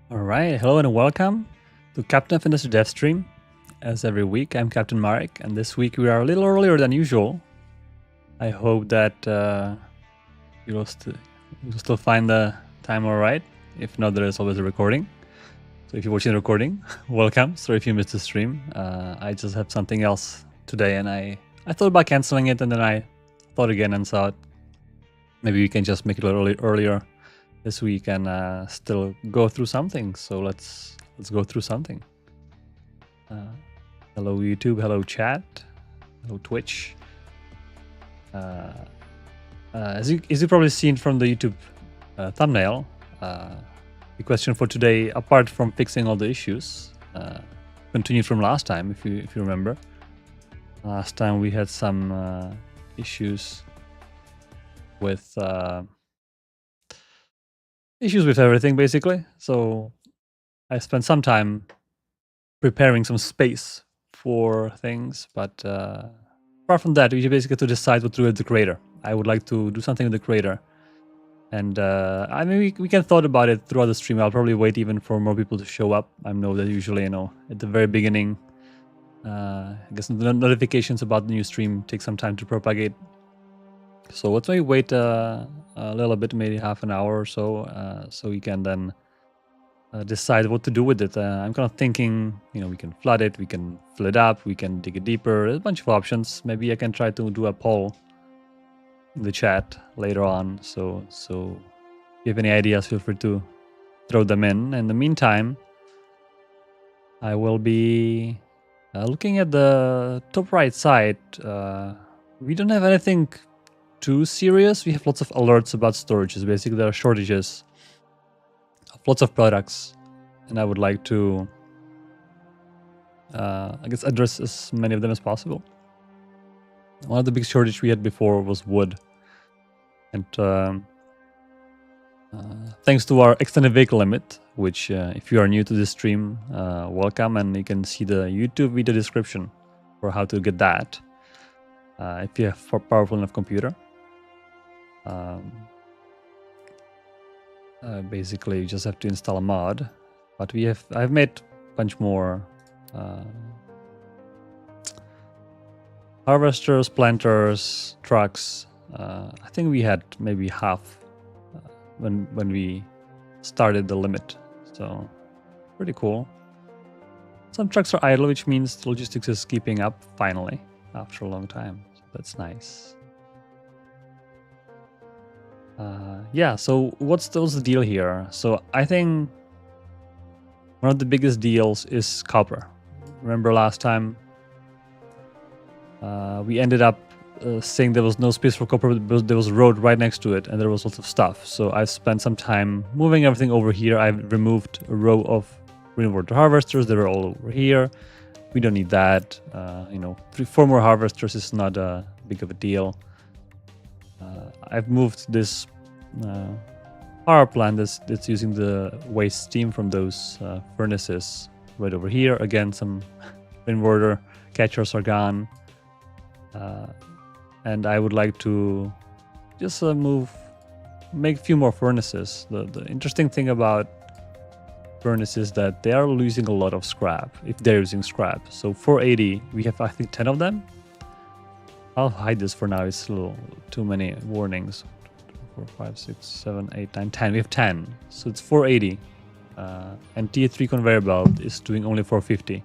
Alright, hello and welcome to Captain Finisher Dev Stream. As every week, I'm Captain Marek, and this week we are a little earlier than usual. I hope that you'll still find the time alright. If not, there is always a recording. So if you're watching the recording, welcome. Sorry if you missed the stream. I just have something else today, and I thought about canceling it, and then I thought again and thought maybe we can just make it a little earlier this week and still go through something. So let's go through something. Hello YouTube, hello chat, hello Twitch. As you probably seen from the YouTube thumbnail, the question for today, apart from fixing all the issues, continued from last time. If you remember, last time we had some issues with everything basically. So I spent some time preparing some space for things, but apart from that, we basically have to decide what to do with the creator. I would like to do something with the creator, and I mean we can thought about it throughout the stream. I'll probably wait even for more people to show up. I know that usually, at the very beginning, I guess the notifications about the new stream take some time to propagate. So let's maybe wait a little bit, maybe half an hour or so, so we can then decide what to do with it. I'm kind of thinking, we can flood it, we can fill it up, we can dig it deeper. There's a bunch of options. Maybe I can try to do a poll in the chat later on. So if you have any ideas, feel free to throw them in. In the meantime, I will be looking at the top right side. We don't have anything too serious. We have lots of alerts about storages. Basically, there are shortages of lots of products, and I would like to I guess address as many of them as possible. One of the big shortage we had before was wood, and thanks to our extended vehicle limit, which if you are new to this stream, welcome, and you can see the YouTube video description for how to get that if you have a powerful enough computer. Basically, you just have to install a mod, but I've made a bunch more harvesters, planters, trucks. I think we had maybe half when we started the limit, so pretty cool. Some trucks are idle, which means the logistics is keeping up finally after a long time, so that's nice. Yeah, so what's the deal here? So I think one of the biggest deals is copper. Remember last time we ended up saying there was no space for copper, but there was a road right next to it and there was lots of stuff. So I spent some time moving everything over here. I've removed a row of rainwater harvesters. They were all over here. We don't need that. 3-4 more harvesters is not big of a deal. I've moved this power plant that's using the waste steam from those furnaces right over here. Again, some rainwater catchers are gone. And I would like to just make a few more furnaces. The interesting thing about furnaces is that they are losing a lot of scrap if they're using scrap. So 480, we have I think 10 of them. I'll hide this for now, it's a little too many warnings. 4, 5, 6, 7, 8, 9, 10. We have 10. So it's 480. And T3 conveyor belt is doing only 450.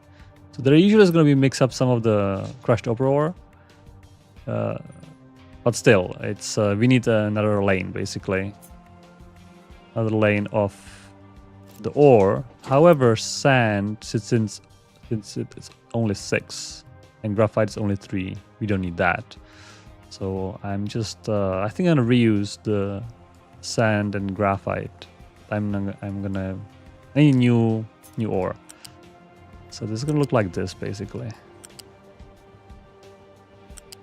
So there usually is going to be mix up some of the crushed copper ore. But still, it's we need another lane basically. Another lane of the ore. However, sand, since it's only 6 and graphite is only 3, we don't need that. So I'm just I think I'm gonna reuse the sand and graphite. I'm gonna any new ore. So this is gonna look like this basically.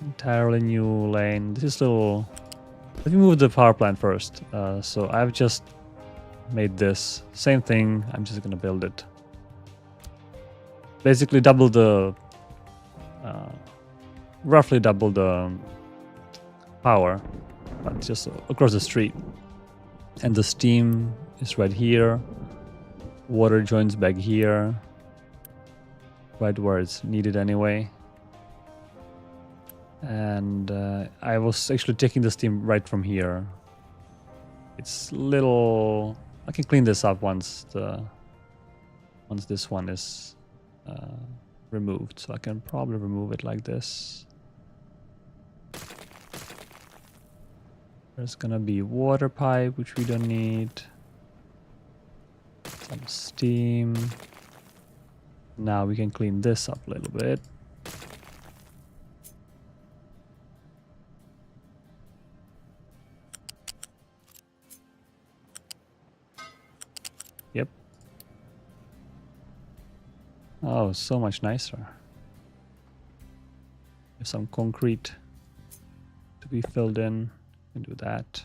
Entirely new lane. This is little. Let me move the power plant first. So I've just made this same thing. I'm just gonna build it. Basically double the, roughly double the power, but just across the street. And the steam is right here. water joins back here, right where it's needed anyway. And I was actually taking the steam right from here. It's little. I can clean this up once this one is removed. So I can probably remove it like this. There's gonna be water pipe, which we don't need. Some steam. Now we can clean this up a little bit. Yep. Oh, so much nicer. There's some concrete to be filled in. And do that.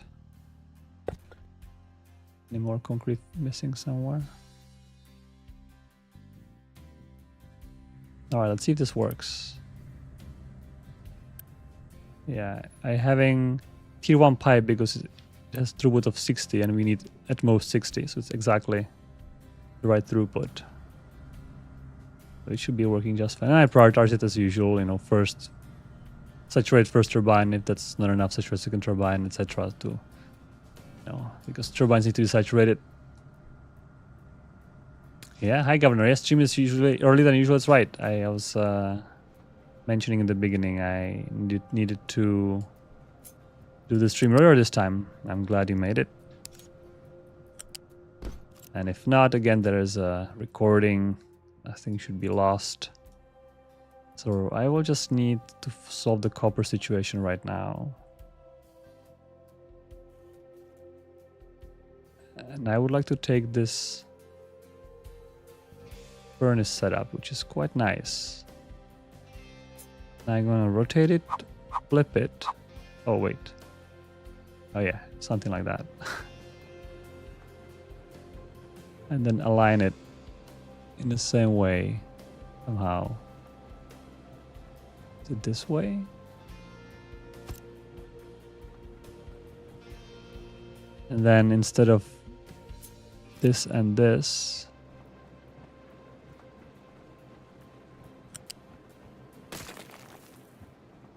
Any more concrete missing somewhere? Alright, let's see if this works. Yeah, I'm having tier 1 pipe because it has throughput of 60 and we need at most 60, so it's exactly the right throughput. So it should be working just fine. And I prioritize it as usual, you know, first saturate first turbine, if that's not enough, saturate second turbine, etc. to, you know, because turbines need to be saturated. Yeah, hi Governor. Yes, stream is usually earlier than usual. It's right. I was mentioning in the beginning I needed to do the stream earlier this time. I'm glad you made it. And if not, again, there is a recording. Nothing should be lost. So I will just need to solve the copper situation right now. And I would like to take this furnace setup, which is quite nice. I'm gonna rotate it, flip it. Oh, wait. Oh yeah, something like that. And then align it in the same way somehow. Is it this way? And then instead of this and this,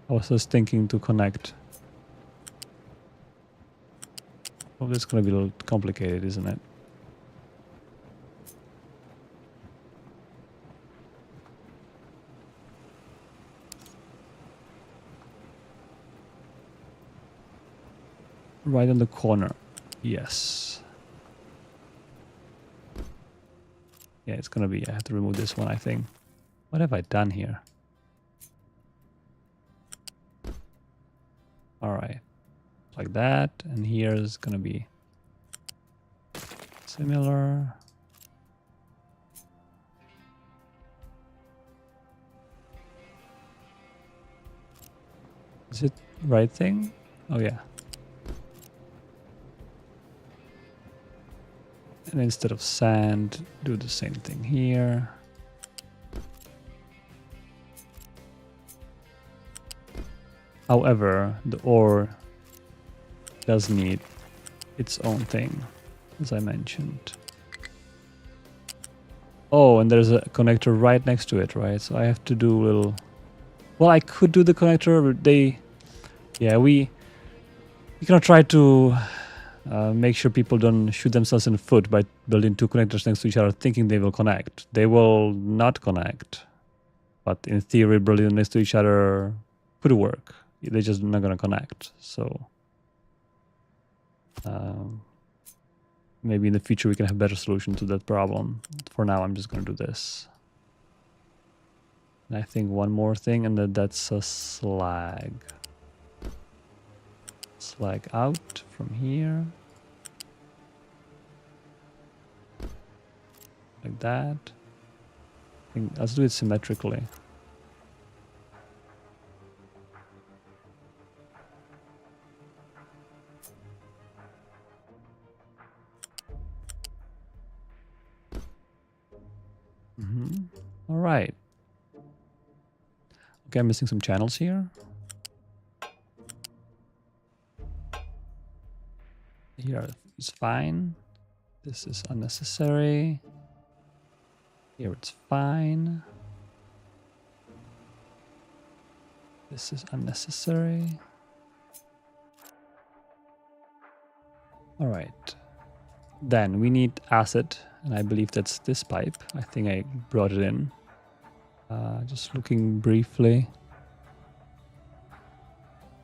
I was just thinking to connect. Oh, this is going to be a little complicated, isn't it? Right on the corner. Yes. Yeah, it's going to be... I have to remove this one, I think. What have I done here? Alright. Like that. And here is going to be similar. Is it right thing? Oh, yeah. And instead of sand, do the same thing here. However, the ore does need its own thing, as I mentioned. Oh, and there's a connector right next to it, right? So I have to do a little... Well, I could do the connector, but they... Yeah, we cannot try to make sure people don't shoot themselves in the foot by building two connectors next to each other thinking they will connect. They will not connect. But in theory, building them next to each other could work. They're just not going to connect. So maybe in the future we can have a better solution to that problem. For now, I'm just going to do this. And I think one more thing, and that's a slag. Slag out from here. Like that. I think let's do it symmetrically. All right. Okay, I'm missing some channels here. Here is fine. This is unnecessary. Here it's fine. This is unnecessary. All right. Then we need acid, and I believe that's this pipe. I think I brought it in. Just looking briefly.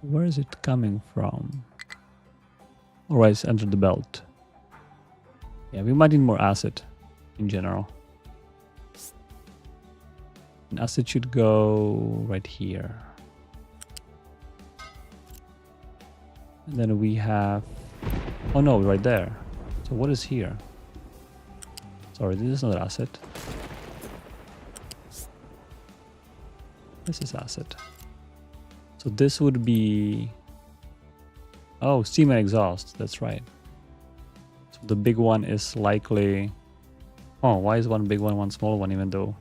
Where is it coming from? All right, it's entered the belt. Yeah, we might need more acid in general. And acid should go right here. And then we have... Oh no, right there. So what is here? Sorry, this is not acid. This is acid. So this would be... Oh, steam and exhaust. That's right. So the big one is likely... Oh, why is one big one, one small one, even though...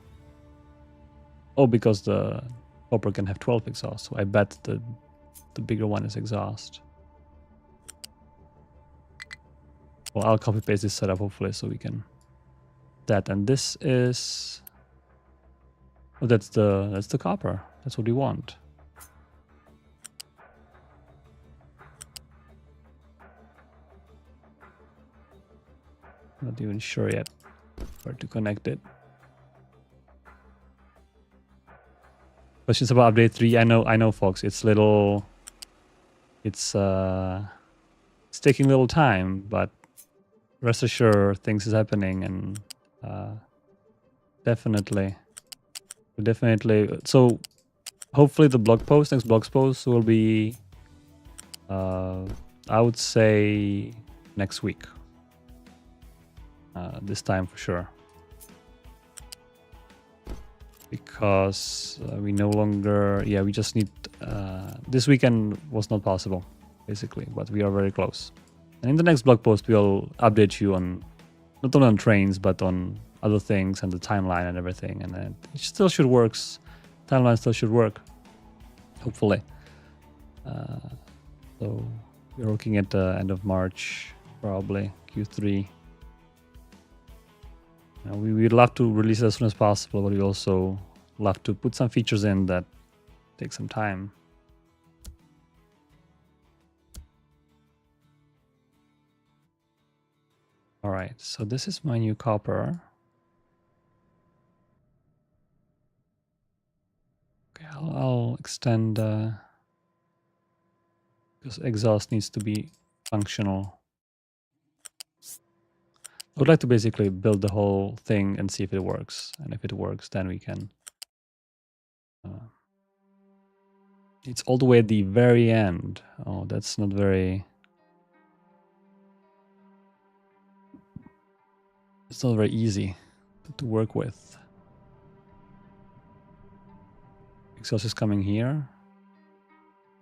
Oh, because the copper can have 12 exhaust. So I bet the bigger one is exhaust. Well, I'll copy paste this setup hopefully so we can... That, and this is... Oh, that's the copper. That's what we want. Not even sure yet where to connect it. Questions about update 3? I know, folks. It's little. It's taking a little time, but rest assured, things is happening, and definitely. So, hopefully, the next blog post will be. I would say next week. This time for sure. Because we no longer, we just need, this weekend was not possible, basically, but we are very close. And in the next blog post, we'll update you on, not only on trains, but on other things and the timeline and everything. And it still should work, timeline still should work, hopefully. So we're looking at the end of March, probably, Q3. We'd love to release it as soon as possible, but we also love to put some features in that take some time. All right, so this is my new copper. Okay, I'll extend, because exhaust needs to be functional. I would like to basically build the whole thing and see if it works. And if it works, then we can... it's all the way at the very end. Oh, that's not very... It's not very easy to work with. Exhaust is coming here.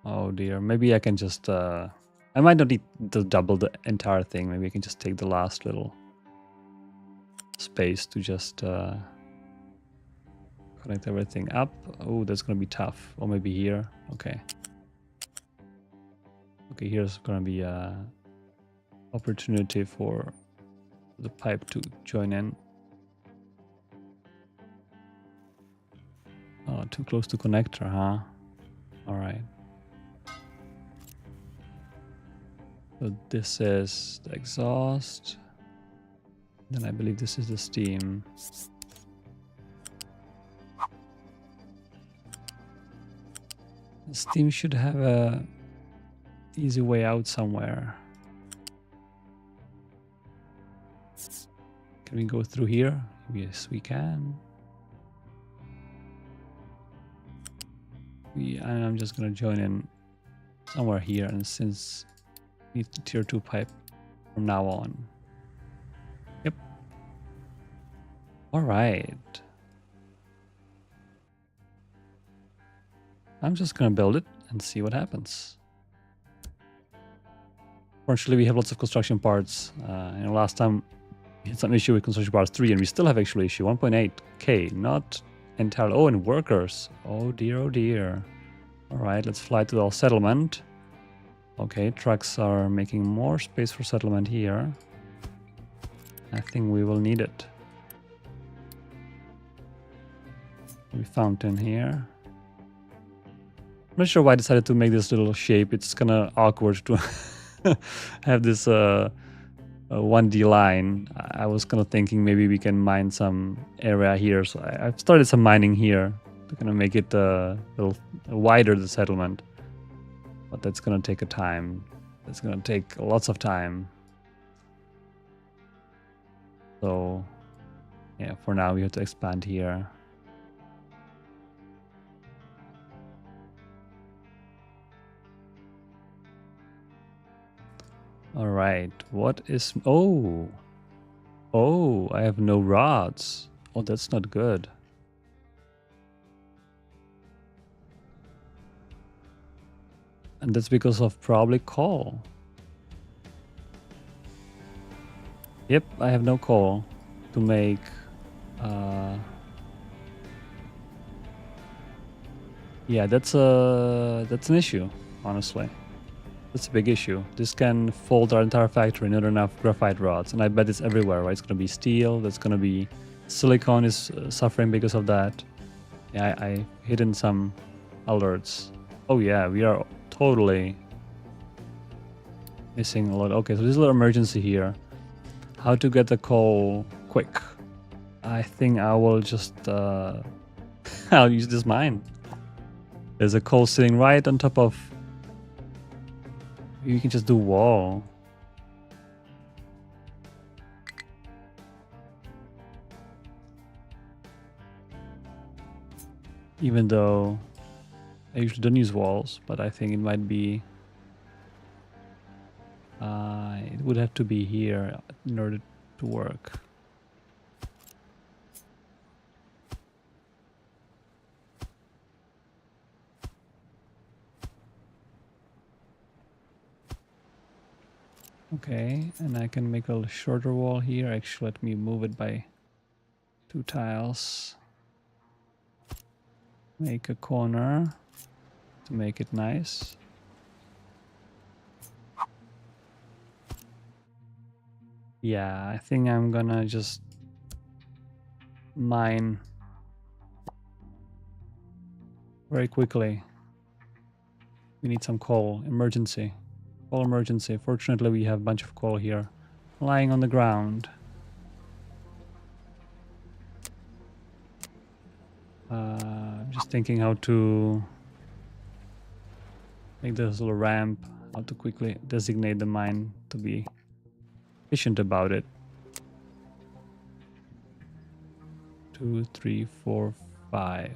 Oh dear, maybe I can just... I might not need to double the entire thing. Maybe I can just take the last little space to just connect everything up. Oh, that's gonna be tough. Or maybe here. Okay. Okay, here's gonna be a opportunity for the pipe to join in. Oh, too close to connector, huh? All right. So this is the exhaust. Then I believe this is the steam. The steam should have a easy way out somewhere. Can we go through here? Yes, we can. I'm just gonna join in somewhere here, and since we need the tier 2 pipe from now on. Yep. All right. I'm just gonna build it and see what happens. Fortunately, we have lots of construction parts. Last time we had some issue with construction parts 3, and we still have actually issue 1.8K, not entirely. Oh, and workers. Oh dear, oh dear. All right, let's fly to our settlement. Okay, trucks are making more space for settlement here. I think we will need it. Maybe fountain here. I'm not sure why I decided to make this little shape. It's kind of awkward to have this 1D line. I was kind of thinking maybe we can mine some area here. So I've started some mining here to kind of make it a little wider, the settlement. But that's going to take a time. That's going to take lots of time. So yeah, for now we have to expand here. All right, what is... Oh, I have no rods. Oh, that's not good. And that's because of probably coal. Yep, I have no coal to make... Yeah, that's an issue, honestly. That's a big issue. This can fold our entire factory, not enough graphite rods. And I bet it's everywhere, right? It's going to be steel, that's going to be... Silicon is suffering because of that. Yeah, I hidden some alerts. Oh yeah, we are totally missing a lot. Okay, so there's a little emergency here. How to get the coal quick? I think I will just... I'll use this mine. There's a coal sitting right on top of... You can just do wall. Even though I usually don't use walls, but I think it might be... it would have to be here in order to work. Okay, and I can make a shorter wall here. Actually, let me move it by 2 tiles. Make a corner to make it nice. Yeah, I think I'm gonna just mine very quickly. We need some coal. Emergency. Coal emergency. Fortunately, we have a bunch of coal here lying on the ground. I'm just thinking how to make this little ramp, how to quickly designate the mine to be efficient about it. 2, 3, 4, 5.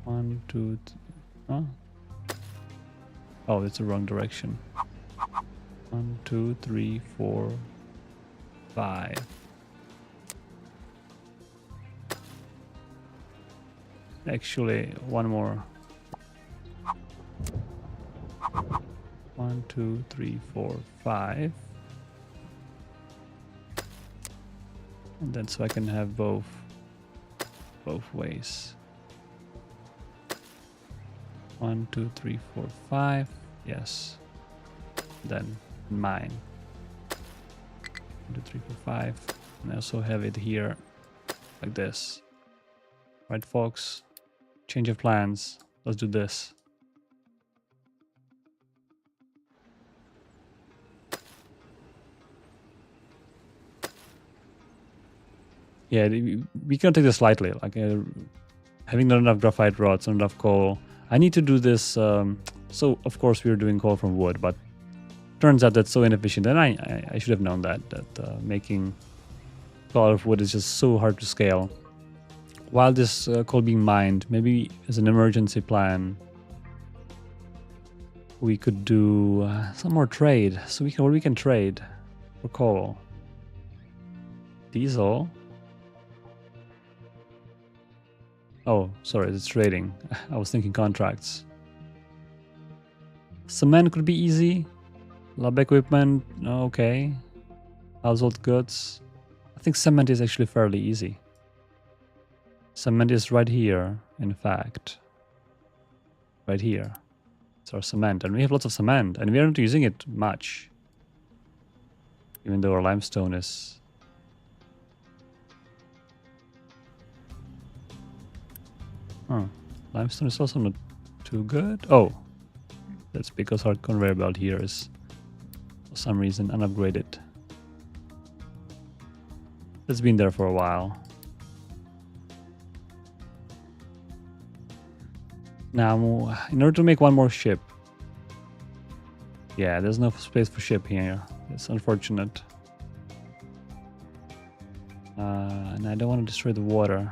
1, 2, 3. Huh? Oh, it's the wrong direction. 1, 2, 3, 4, 5. Actually, one more. 1, 2, 3, 4, 5. And then so I can have both ways. 1, 2, 3, 4, 5. Yes. Then mine. 1, 2, 3, 4, 5. And I also have it here like this. Right, folks? Change of plans. Let's do this. Yeah, we can take this lightly. Like having not enough graphite rods, not enough coal. I need to do this. So of course we are doing coal from wood, but turns out that's so inefficient. And I should have known that making coal out of wood is just so hard to scale. While this coal being mined, maybe as an emergency plan, we could do some more trade. So we can trade for coal. Diesel. Oh, sorry, it's trading. I was thinking contracts. Cement could be easy. Lab equipment, okay. Household goods. I think cement is actually fairly easy. Cement is right here, in fact. Right here. It's our cement. And we have lots of cement. And we aren't using it much. Even though our limestone is... Huh. Limestone is also not too good. Oh, that's because our conveyor belt here is for some reason unupgraded. It's been there for a while. Now, in order to make one more ship. Yeah, there's no space for ship here. It's unfortunate. And I don't want to destroy the water.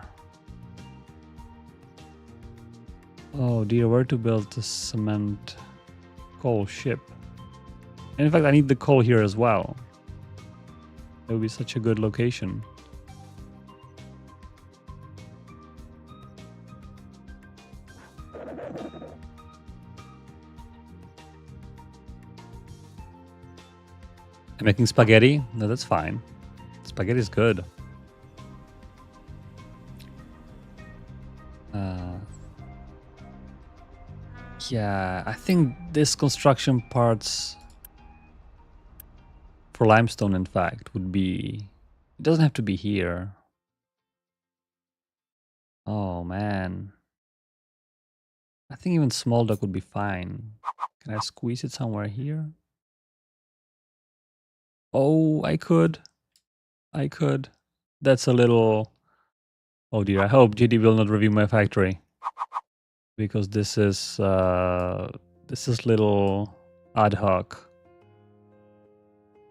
Oh dear, where to build the cement coal ship? And in fact, I need the coal here as well. It would be such a good location. I'm making spaghetti? No, that's fine. Spaghetti is good. Yeah, I think this construction parts for limestone, in fact, would be... It doesn't have to be here. Oh, man. I think even small dock would be fine. Can I squeeze it somewhere here? Oh, I could. I could. That's a little... Oh dear, I hope GD will not review my factory. Because this is little ad hoc.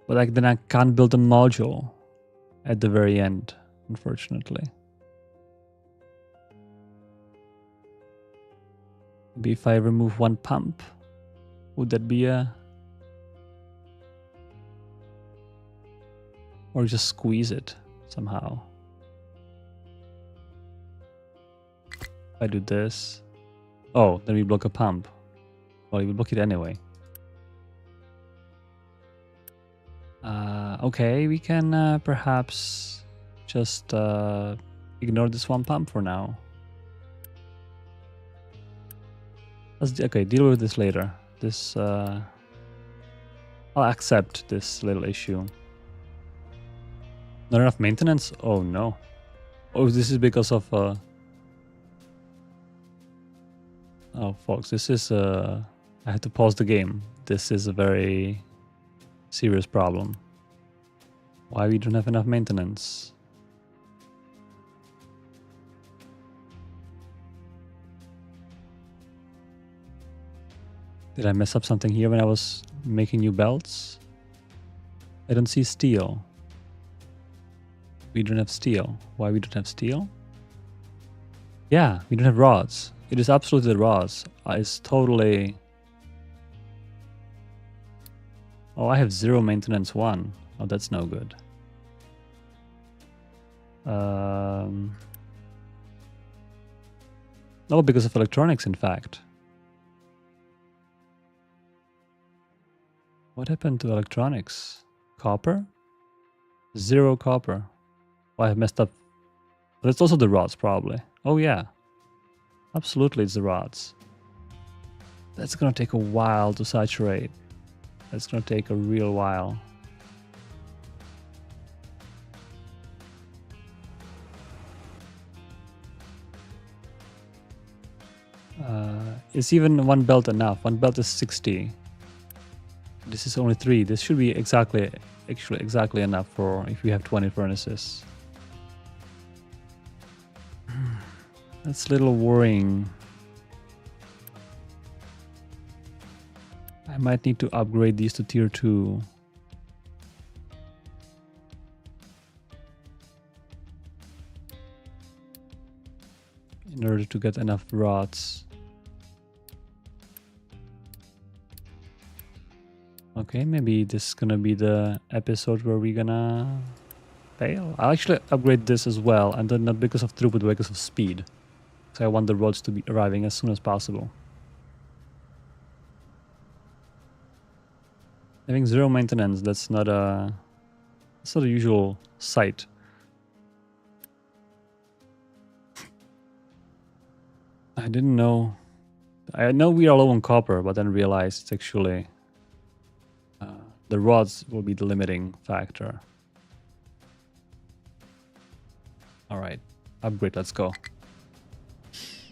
But then I can't build a module at the very end, unfortunately. Maybe if I remove one pump, would that be a... Or just squeeze it somehow. If I do this... Oh, then we block a pump. Well, we block it anyway. Okay, we can perhaps just ignore this one pump for now. Okay, deal with this later. This I'll accept this little issue. Not enough maintenance? Oh no. Oh, this is because of oh folks, this is I had to pause the game. This is a very serious problem. Why we don't have enough maintenance? Did I mess up something here when I was making new belts? I don't see steel. We don't have steel. Why we don't have steel? Yeah, we don't have rods. It is absolutely the rods. It's totally... Oh, I have 0 maintenance 1. Oh, that's no good. Oh, because of electronics, in fact. What happened to electronics? Copper? 0 copper. Oh, I have messed up. But it's also the rods, probably. Oh, yeah. Absolutely, it's the rods. That's gonna take a while to saturate. That's gonna take a real while. Is even one belt enough? One belt is 60. This is only 3. This should be actually exactly enough for if we have 20 furnaces. That's a little worrying. I might need to upgrade these to tier 2. In order to get enough rods. Okay, maybe this is gonna be the episode where we're gonna fail. I'll actually upgrade this as well, and then not because of throughput, but because of speed. So I want the rods to be arriving as soon as possible. Having 0 maintenance, that's not a usual sight. I didn't know. I know we are low on copper, but then realized it's actually the rods will be the limiting factor. All right, upgrade, let's go.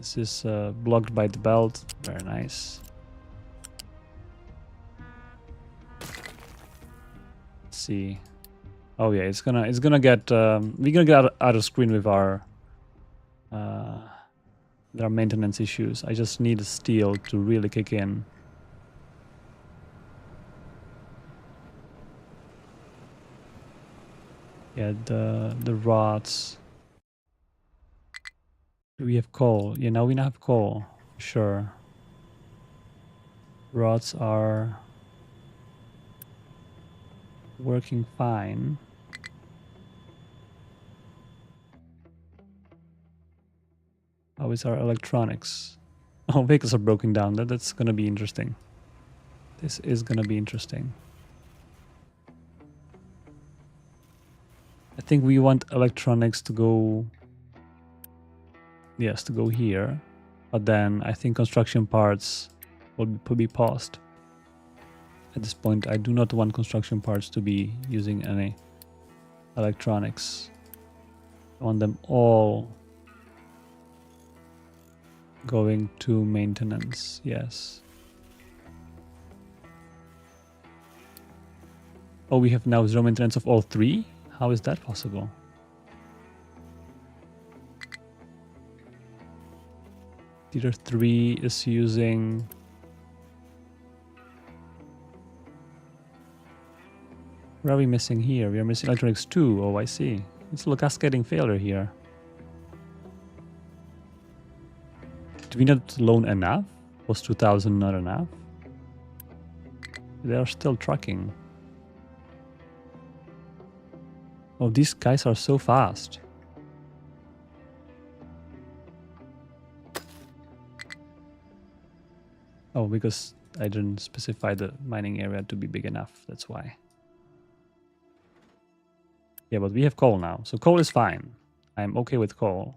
This is blocked by the belt. Very nice. Let's see. Oh yeah, it's gonna get we're gonna get out of screen with our maintenance issues. I just need steel to really kick in. Yeah, the rods. Do we have coal? Yeah, now we have coal. Sure. Rods are working fine. How is our electronics? Oh, vehicles are broken down. That's gonna be interesting. This is gonna be interesting. I think we want electronics to go... Yes, to go here. But then I think construction parts will be paused. At this point, I do not want construction parts to be using any electronics. I want them all going to maintenance, yes. Oh, we have now zero maintenance of all three? How is that possible? Tier 3 is using... What are we missing here? We are missing electronics 2. Oh, I see. It's a little cascading failure here. Did we not loan enough? Was 2000 not enough? They are still trucking. Oh, these guys are so fast. Oh, because I didn't specify the mining area to be big enough. That's why. Yeah, but we have coal now. So coal is fine. I'm okay with coal.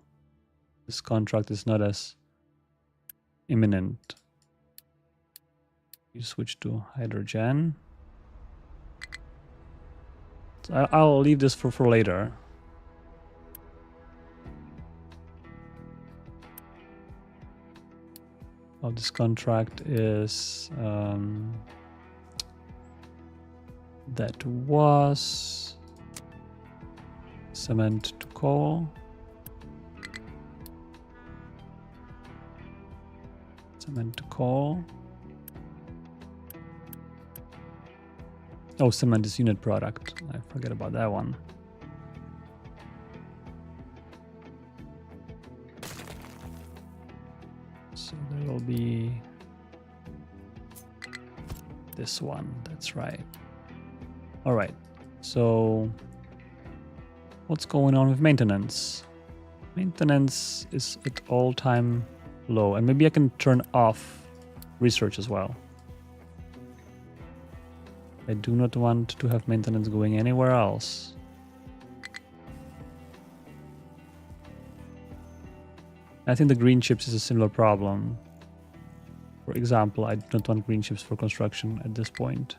This contract is not as imminent. You switch to hydrogen. So I'll leave this for later. Oh, this contract is that was cement to coal. Cement to coal. Oh, cement is unit product. I forget about that one. So there will be this one. That's right. All right. So what's going on with maintenance? Maintenance is at all-time low, and maybe I can turn off research as well. I do not want to have maintenance going anywhere else. I think the green chips is a similar problem. For example, I do not want green chips for construction at this point.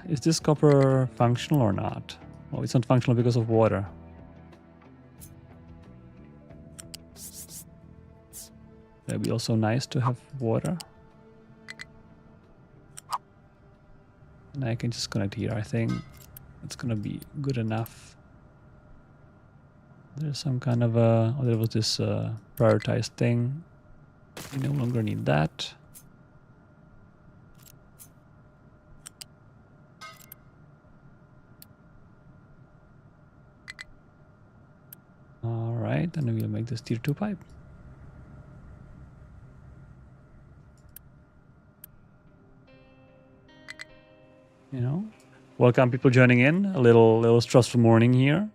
Is this copper functional or not? Oh, it's not functional because of water. That'd be also nice to have water. And I can just connect here. I think it's gonna be good enough. There's some kind of a... Oh, there was this prioritized thing. We no longer need that. Alright, and we'll make this tier 2 pipe. You know, welcome people joining in. A little stressful morning here,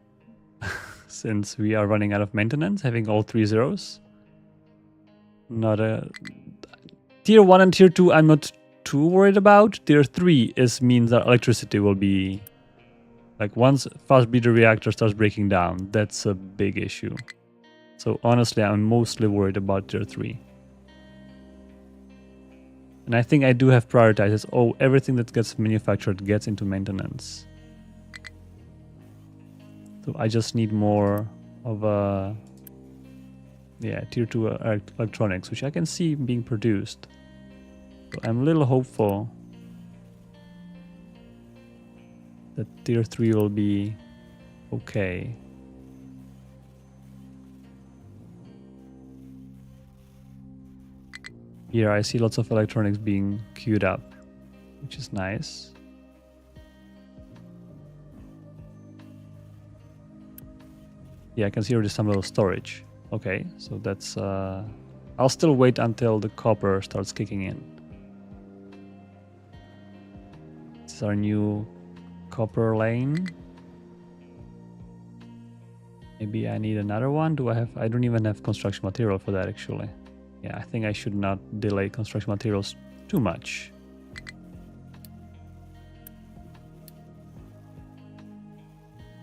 since we are running out of maintenance, having all 3 zeros. Not a tier 1 and tier 2. I'm not too worried about. Tier 3 means that electricity will be like once fast breeder reactor starts breaking down. That's a big issue. So honestly, I'm mostly worried about tier 3. And I think I do have prioritized. Oh, everything that gets manufactured gets into maintenance. So I just need more of a, yeah, tier 2 electronics, which I can see being produced. So I'm a little hopeful that tier 3 will be okay. Here I see lots of electronics being queued up, which is nice. Yeah, I can see already some little storage. Okay, so that's... I'll still wait until the copper starts kicking in. This is our new copper lane. Maybe I need another one. Do I have... I don't even have construction material for that, actually. Yeah, I think I should not delay construction materials too much.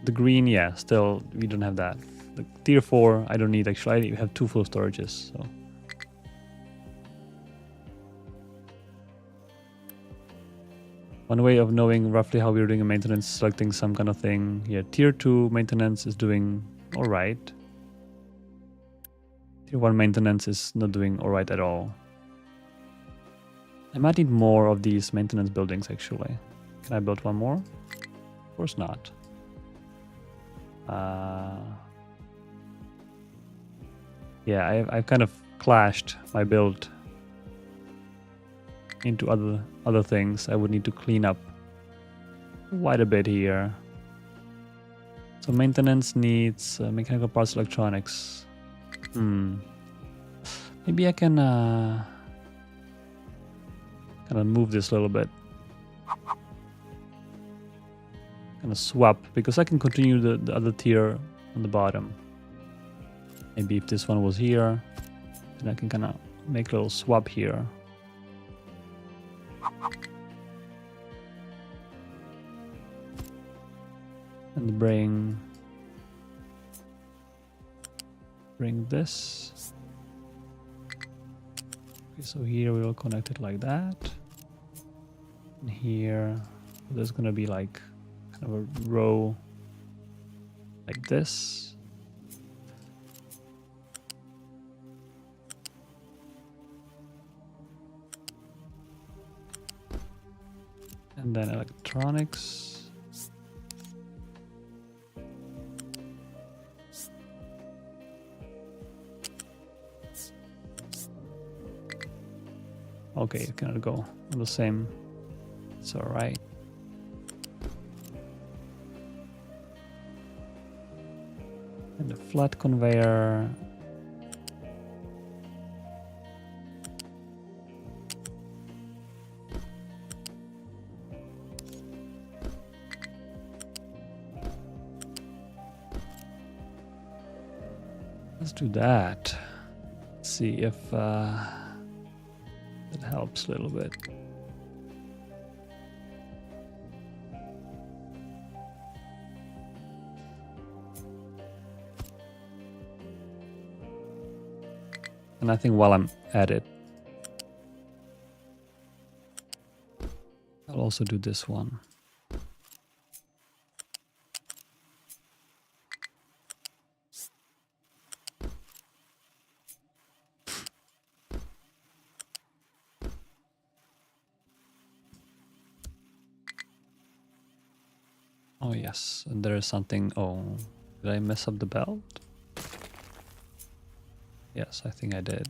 The green, yeah, still, we don't have that. The tier 4, I don't need, actually. I have 2 full storages, so... One way of knowing roughly how we're doing a maintenance, selecting some kind of thing. Yeah, tier 2 maintenance is doing alright. Tier 1 maintenance is not doing alright at all. I might need more of these maintenance buildings, actually. Can I build one more? Of course not. Yeah, I've kind of clashed my build into other things. I would need to clean up quite a bit here. So maintenance needs mechanical parts, electronics. Maybe I can kind of move this a little bit. Kind of swap, because I can continue the other tier on the bottom. Maybe if this one was here, then I can kind of make a little swap here. And bring this. Okay, so here we will connect it like that. And here there's gonna be like kind of a row like this. And then electronics. Okay, you cannot go on the same. It's all right. And the flat conveyor. Let's do that. Let's see if it helps a little bit. And I think while I'm at it, I'll also do this one. Oh yes, and there is something. Oh, did I mess up the belt? Yes, I think I did.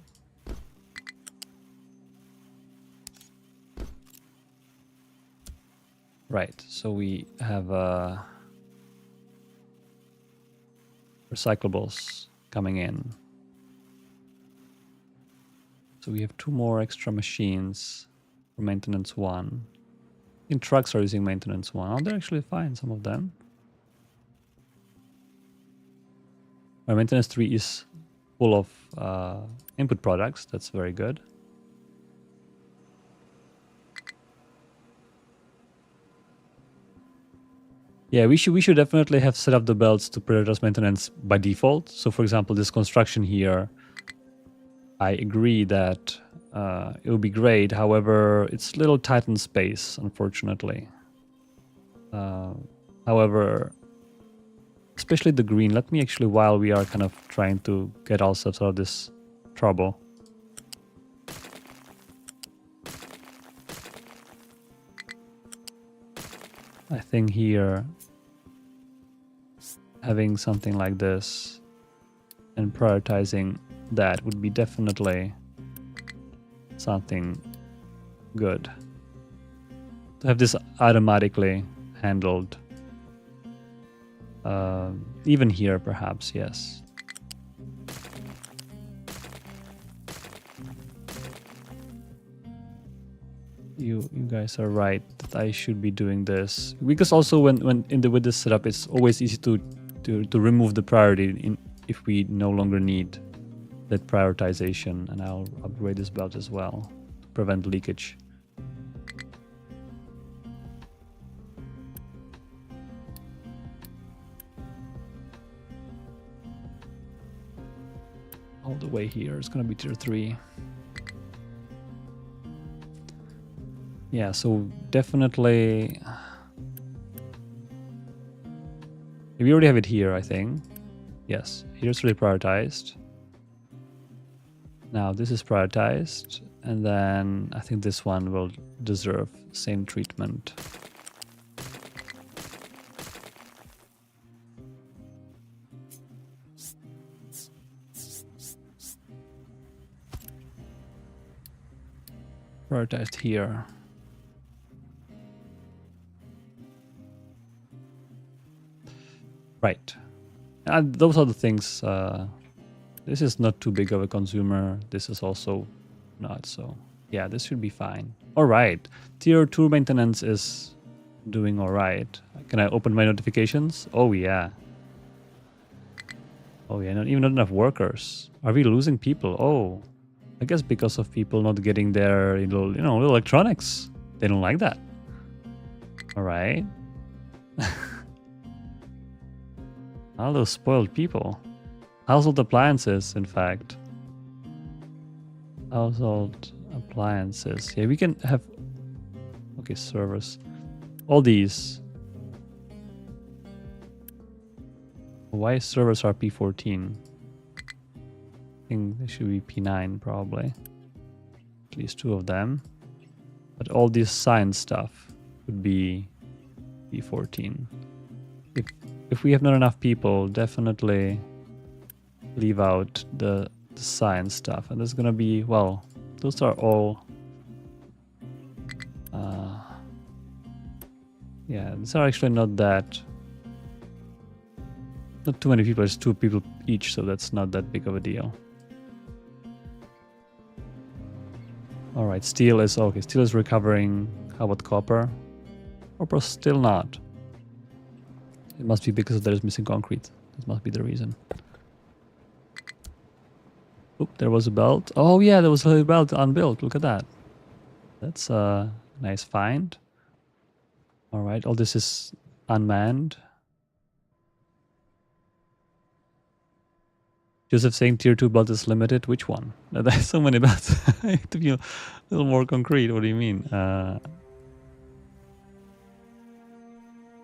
Right, so we have recyclables coming in. So we have 2 more extra machines for maintenance 1. I think trucks are using maintenance 1. Oh, they're actually fine, some of them. Our maintenance 3 is full of input products. That's very good. Yeah, we should definitely have set up the belts to prioritize maintenance by default. So for example, this construction here, I agree that it would be great. However, it's a little tight in space, unfortunately. However, especially the green. Let me actually, while we are kind of trying to get ourselves out of this trouble. I think here, having something like this and prioritizing that would be definitely something good. To have this automatically handled. Even here, perhaps, yes. You guys are right that I should be doing this, because also when with this setup, it's always easy to remove the priority if we no longer need that prioritization. And I'll upgrade this belt as well to prevent leakage. All the way here is going to be tier 3. Yeah, so definitely... We already have it here, I think. Yes, here's really prioritized. Now this is prioritized. And then I think this one will deserve same treatment. Prioritized here. Right. And those are the things. This is not too big of a consumer. This is also not. So yeah, this should be fine. All right. Tier 2 maintenance is doing all right. Can I open my notifications? Oh yeah. Oh yeah, not even enough workers. Are we losing people? Oh, I guess because of people not getting their little, little electronics. They don't like that. All right. All those spoiled people. Household appliances, in fact. Household appliances. Yeah, we can have... Okay, servers. All these. Why servers are P14? I think they should be P9, probably. At least 2 of them. But all this science stuff would be P14. If we have not enough people, definitely leave out the science stuff. And there's gonna be, well, those are all... yeah, these are actually not that... Not too many people, it's 2 people each, so that's not that big of a deal. Alright, steel is... Okay, steel is recovering. How about copper? Copper still not. It must be because there is missing concrete. That must be the reason. Oop, there was a belt. Oh yeah, there was a belt unbuilt. Look at that. That's a nice find. Alright, all this is unmanned. Joseph saying tier 2 belt is limited. Which one? There's so many belts. I have to be a little more concrete. What do you mean?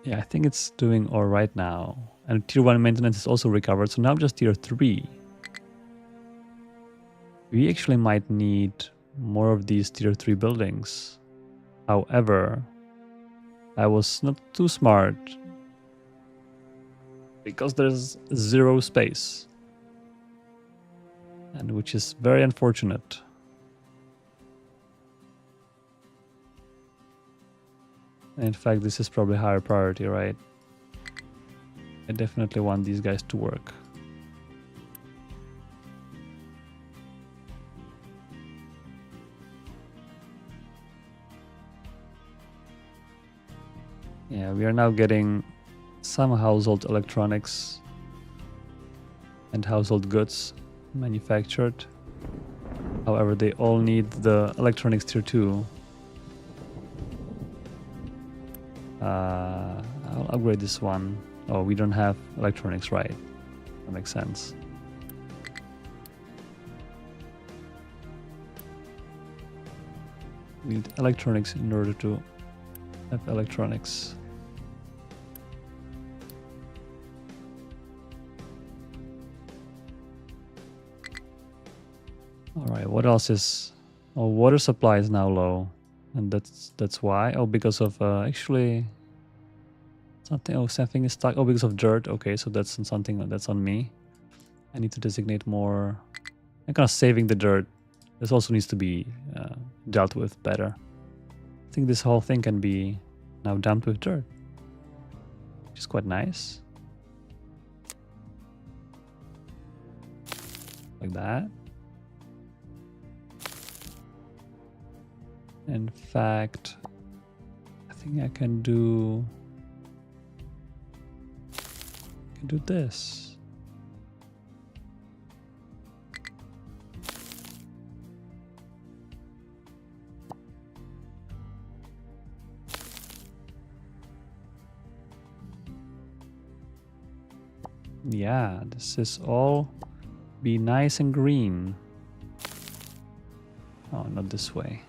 Yeah, I think it's doing all right now. And tier 1 maintenance is also recovered. So now just tier 3. We actually might need more of these tier 3 buildings. However, I was not too smart. Because there's 0 space. And which is very unfortunate. In fact, this is probably higher priority, right? I definitely want these guys to work. Yeah, we are now getting some household electronics and household goods manufactured. However, they all need the electronics tier 2. I'll upgrade this one. Oh, we don't have electronics, right? That makes sense. need electronics in order to have electronics. All right, what else is... Oh, water supply is now low. And that's why. Oh, because of actually something. Oh, something is stuck. Oh, because of dirt. Okay, so that's something that's on me. I need to designate more. I'm kind of saving the dirt. This also needs to be dealt with better. I think this whole thing can be now dumped with dirt, which is quite nice. Like that. In fact, I think I can do this. Yeah, this is all be nice and green. Oh, not this way.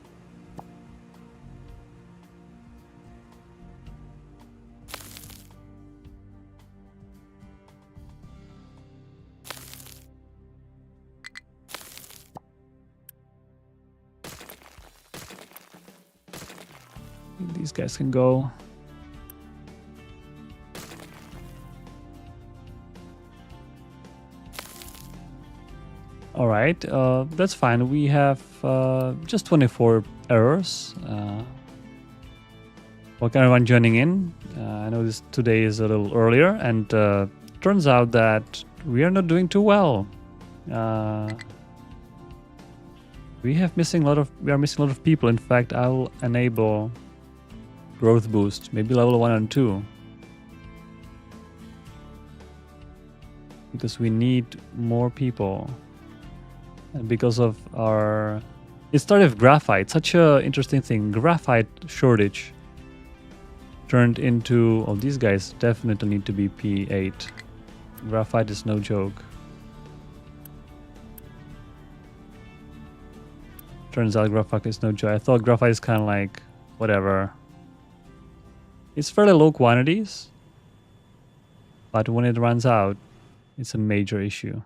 These guys can go. All right, that's fine. We have just 24 errors. Welcome everyone joining in. I know this today is a little earlier, and turns out that we are not doing too well. We are missing a lot of people. In fact, I will enable growth boost, maybe level 1 and 2. Because we need more people. And because of our... It started with graphite, such an interesting thing. Graphite shortage turned into... Oh, these guys definitely need to be P8. Graphite is no joke. Turns out graphite is no joke. I thought graphite is kind of like, whatever. It's fairly low quantities, but when it runs out, it's a major issue.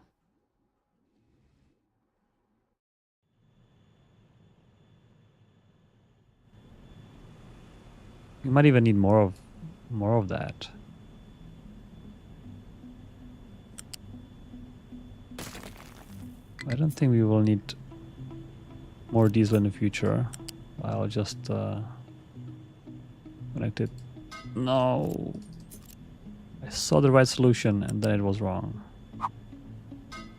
You might even need more of that. I don't think we will need more diesel in the future. I'll just connect it. No, I saw the right solution and then it was wrong.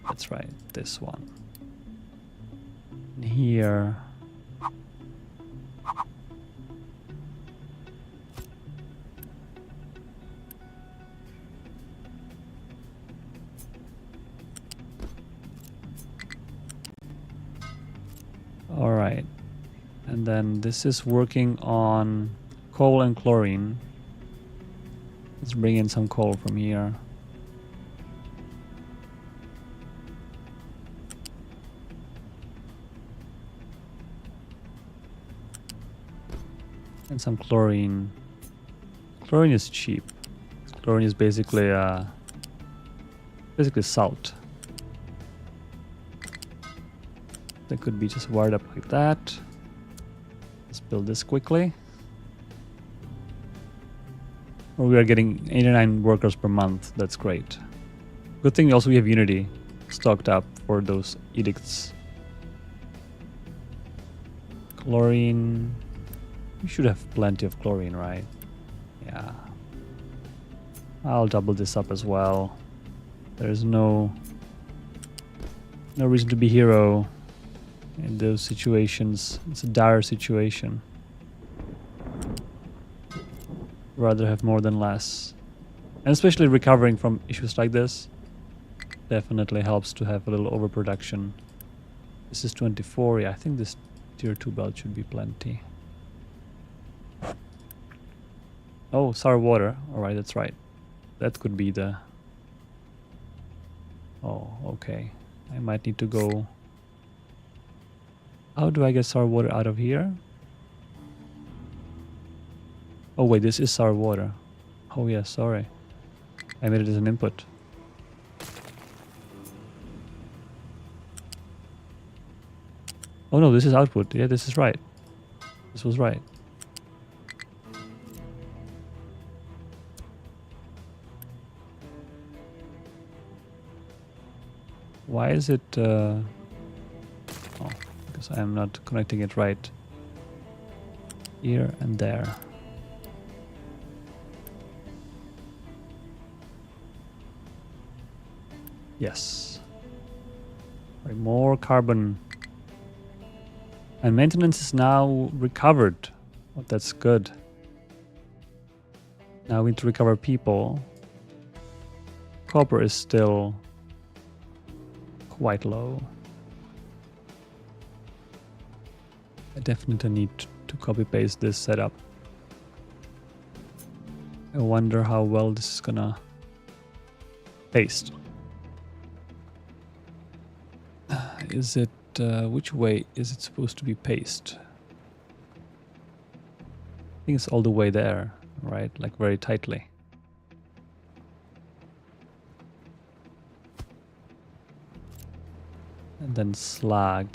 That's right, this one. And here. All right, and then this is working on coal and chlorine. Let's bring in some coal from here. And some chlorine. Chlorine is cheap. Chlorine is basically salt. That could be just wired up like that. Let's build this quickly. Or we are getting 89 workers per month. That's great. Good thing also we have Unity stocked up for those edicts. Chlorine. We should have plenty of chlorine, right? Yeah. I'll double this up as well. There's no reason to be hero in those situations. It's a dire situation. Rather have more than less. And especially recovering from issues like this definitely helps to have a little overproduction. This is 24. Yeah, I think this tier 2 belt should be plenty. Oh, sour water. Alright, that's right. That could be the... Oh, okay. I might need to go... How do I get sour water out of here? Oh wait, this is our water. Oh yeah, sorry. I made it as an input. Oh no, this is output. Yeah, this is right. This was right. Why is it... oh, because I'm not connecting it right. Here and there. Yes. Right, more carbon. And maintenance is now recovered. Oh, that's good. Now we need to recover people. Copper is still quite low. I definitely need to copy paste this setup. I wonder how well this is gonna paste. Is it, which way is it supposed to be paced? I think it's all the way there, right? Like very tightly. And then slag,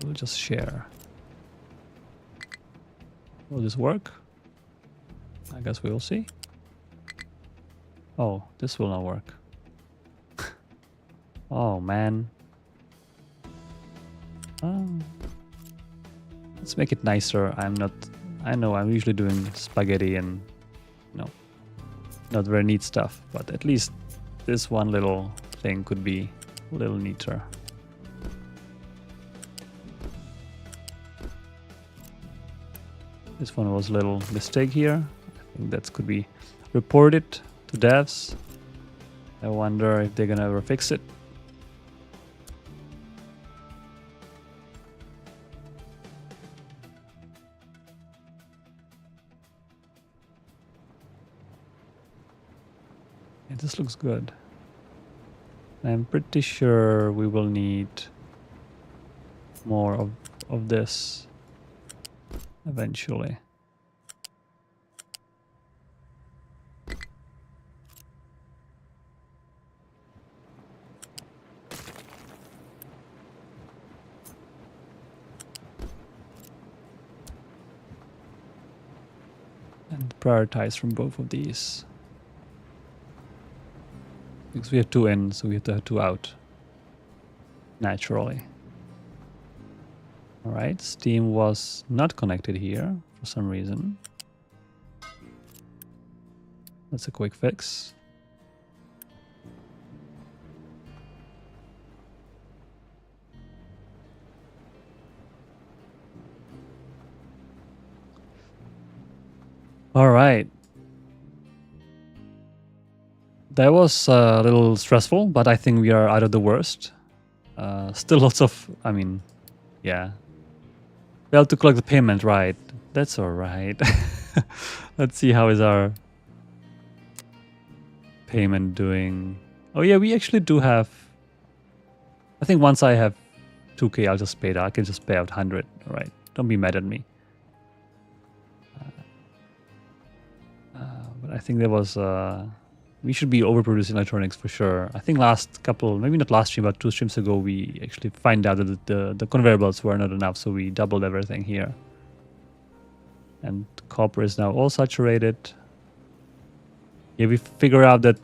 we'll just share. Will this work? I guess we will see. Oh, this will not work. Oh man. Let's make it nicer. I know I'm usually doing spaghetti and not very neat stuff, but at least this one little thing could be a little neater. This one was a little mistake here. I think that could be reported to devs. I wonder if they're gonna ever fix it. Yeah, this looks good. I'm pretty sure we will need more of this eventually. And prioritize from both of these. Because we have 2 in, so we have to have 2 out. Naturally. Alright, Steam was not connected here for some reason. That's a quick fix. Alright. That was a little stressful, but I think we are out of the worst. Still lots of, I mean, yeah. Failed to collect the payment, right? That's alright. Let's see how is our payment doing. Oh yeah, we actually do have, I think once I have 2k, I'll just pay it out. I can just pay out 100, alright? Don't be mad at me. But I think there was, we should be overproducing electronics for sure. I think last couple, maybe not last stream, but 2 streams ago, we actually find out that the conveyor belts were not enough, so we doubled everything here. And copper is now all saturated. Yeah, we figure out that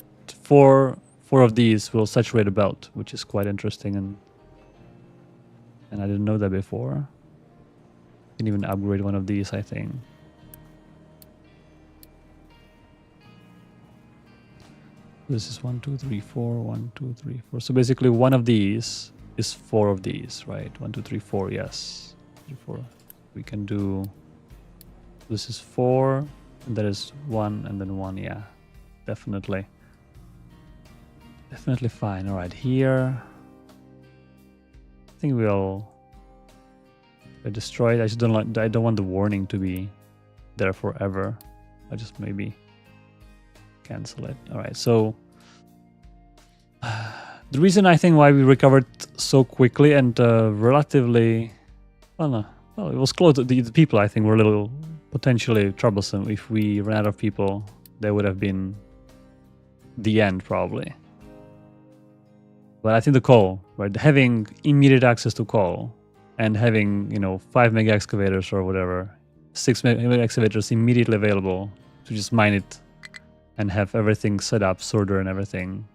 four of these will saturate a belt, which is quite interesting, and I didn't know that before. Can even upgrade one of these, I think. This is 1, 2, 3, 4, 1, 2, 3, 4. So basically one of these is 4 of these, right? 1, 2, 3, 4, yes. 3, 4. We can do, this is 4, and that is 1, and then 1, yeah. Definitely. Definitely fine. All right, here. I think we'll destroy it. I just I don't want the warning to be there forever. I just maybe cancel it. All right, so the reason I think why we recovered so quickly and relatively, well, Well, it was close. The people, I think, were a little potentially troublesome. If we ran out of people, they would have been the end, probably. But I think the coal, right? Having immediate access to coal and having, 5 mega excavators or whatever, 6 mega excavators immediately available to just mine it and have everything set up, sorter and everything,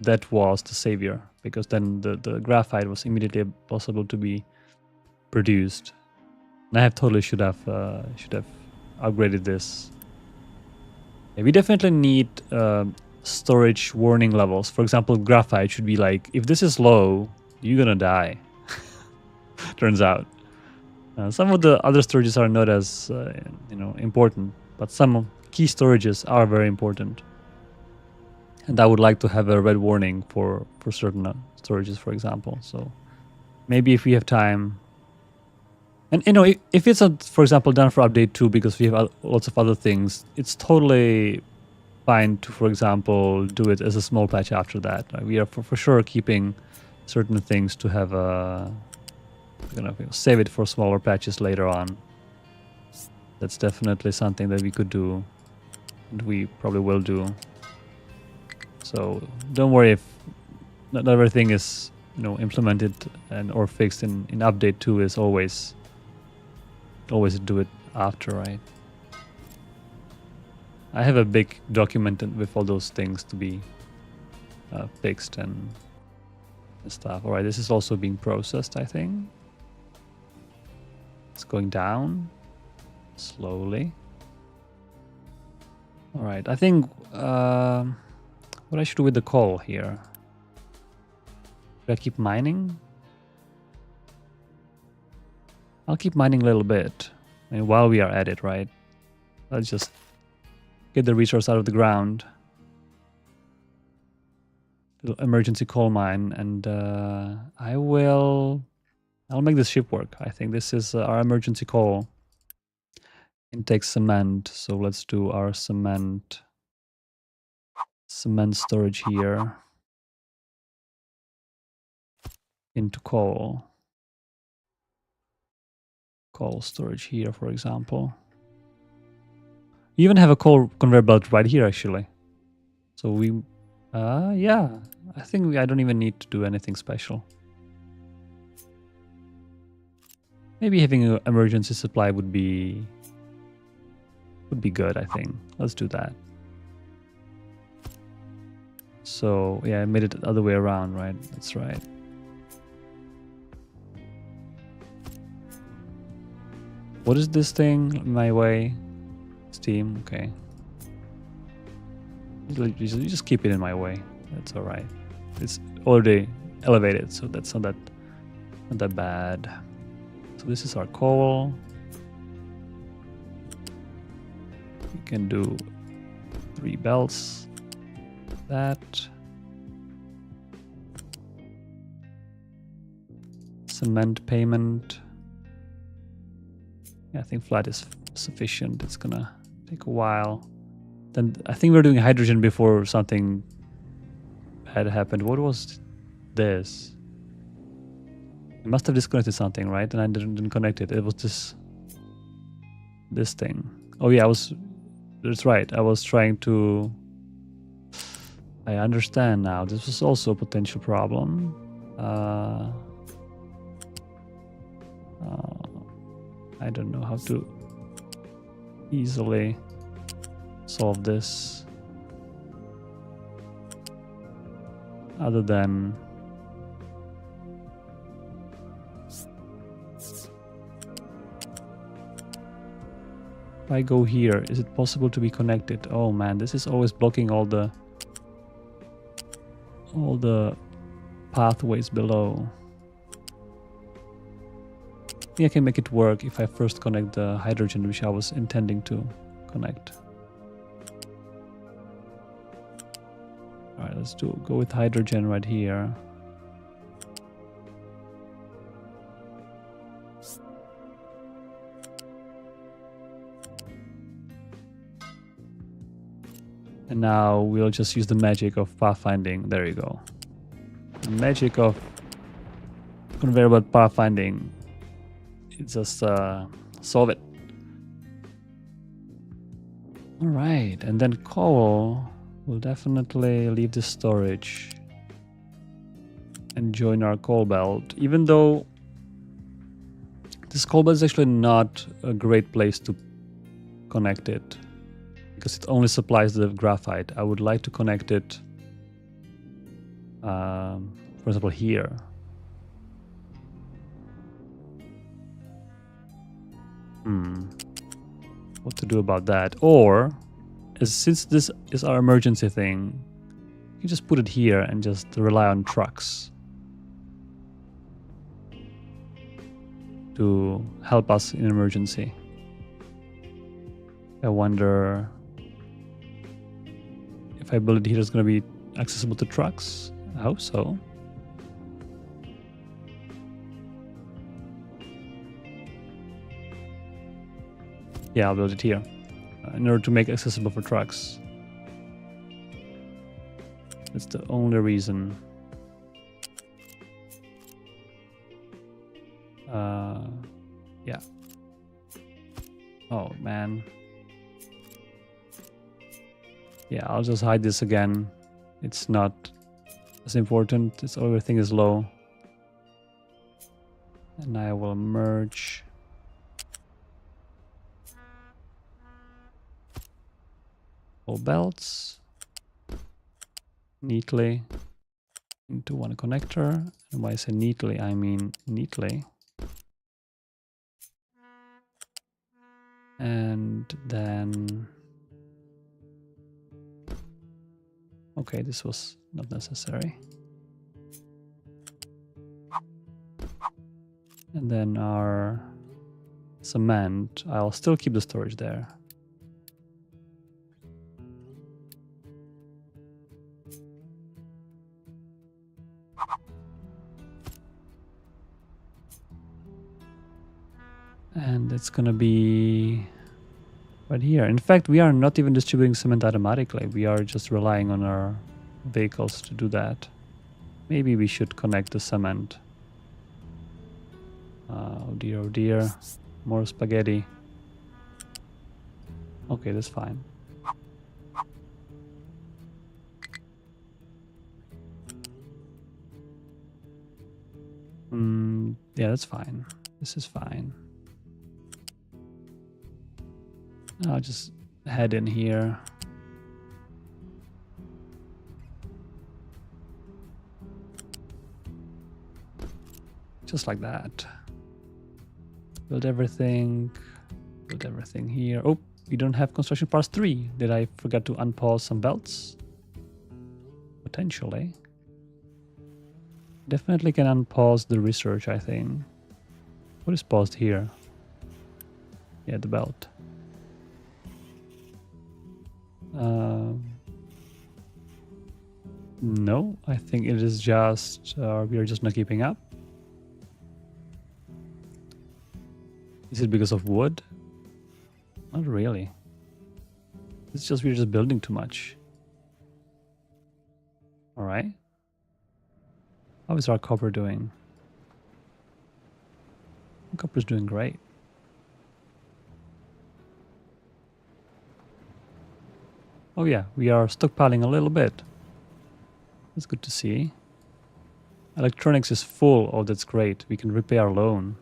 that was the savior. Because then the graphite was immediately possible to be produced. And I totally should have upgraded this. Yeah, we definitely need storage warning levels. For example, graphite should be like, if this is low, you're gonna die. Turns out. Some of the other storages are not as important, but some key storages are very important. And I would like to have a red warning for certain storages, for example. So maybe if we have time. And if it's for example done for update 2 because we have lots of other things, it's totally fine to, for example, do it as a small patch after that. We are for sure keeping certain things to have save it for smaller patches later on. That's definitely something that we could do, and we probably will do. So don't worry if not everything is implemented or fixed in update 2. Is always do it after, right? I have a big document with all those things to be fixed and stuff. All right, this is also being processed, I think. It's going down slowly. All right, I think what I should do with the coal here. Should I keep mining? I'll keep mining a little bit. I mean, while we are at it, right? Let's just get the resource out of the ground. Little emergency coal mine, and I'll make this ship work. I think this is our emergency coal. Intake cement. So let's do our cement storage here into coal. Coal storage here, for example. You even have a coal conveyor belt right here, actually. So we, yeah, I think I don't even need to do anything special. Maybe having an emergency supply would be good, I think. Let's do that. So yeah, I made it the other way around, right? That's right. What is this thing in my way? Steam, okay. You just keep it in my way. That's all right. It's already elevated, so that's not that bad. So this is our coal. We can do 3 belts. That. Cement payment. I think flat is sufficient. It's gonna take a while. Then I think we were doing hydrogen before something bad happened. What was this? I must have disconnected something, right? And I didn't connect it. It was this thing. Oh yeah, that's right. I was trying to. I understand now. This was also a potential problem. I don't know how to easily solve this other than if I go here, is it possible to be connected? Oh man, this is always blocking all the pathways below. I think I can make it work if I first connect the hydrogen, which I was intending to connect. Alright, let's go with hydrogen right here. And now we'll just use the magic of pathfinding. There you go. The magic of conveyor belt pathfinding just solve it. All right, and then coal will definitely leave the storage and join our coal belt, even though this coal belt is actually not a great place to connect it because it only supplies the graphite. I would like to connect it, for example, here. What to do about that? Or, since this is our emergency thing, you can just put it here and just rely on trucks to help us in emergency. I wonder if I build it here, it's going to be accessible to trucks. I hope so. Yeah, I'll build it here in order to make it accessible for trucks. That's the only reason. Yeah. Oh, man. Yeah, I'll just hide this again. It's not as important. It's everything is low. And I will merge all belts neatly into one connector. And when I say neatly, I mean neatly. And then... Okay, this was not necessary. And then our cement, I'll still keep the storage there. And it's gonna be right here. In fact, we are not even distributing cement automatically. We are just relying on our vehicles to do that. Maybe we should connect the cement. Oh dear, more spaghetti. Okay, that's fine. Yeah, that's fine. This is fine. I'll just head in here. Just like that. Build everything here. Oh, we don't have construction parts 3. Did I forget to unpause some belts? Potentially. Definitely can unpause the research, I think. What is paused here? Yeah, the belt. No, I think it is just we are just not keeping up. Is it because of wood? Not really. It's just we're just building too much. All right. How is our copper doing? Copper is doing great. Oh yeah, we are stockpiling a little bit. That's good to see. Electronics is full. Oh, that's great. We can repay our loan.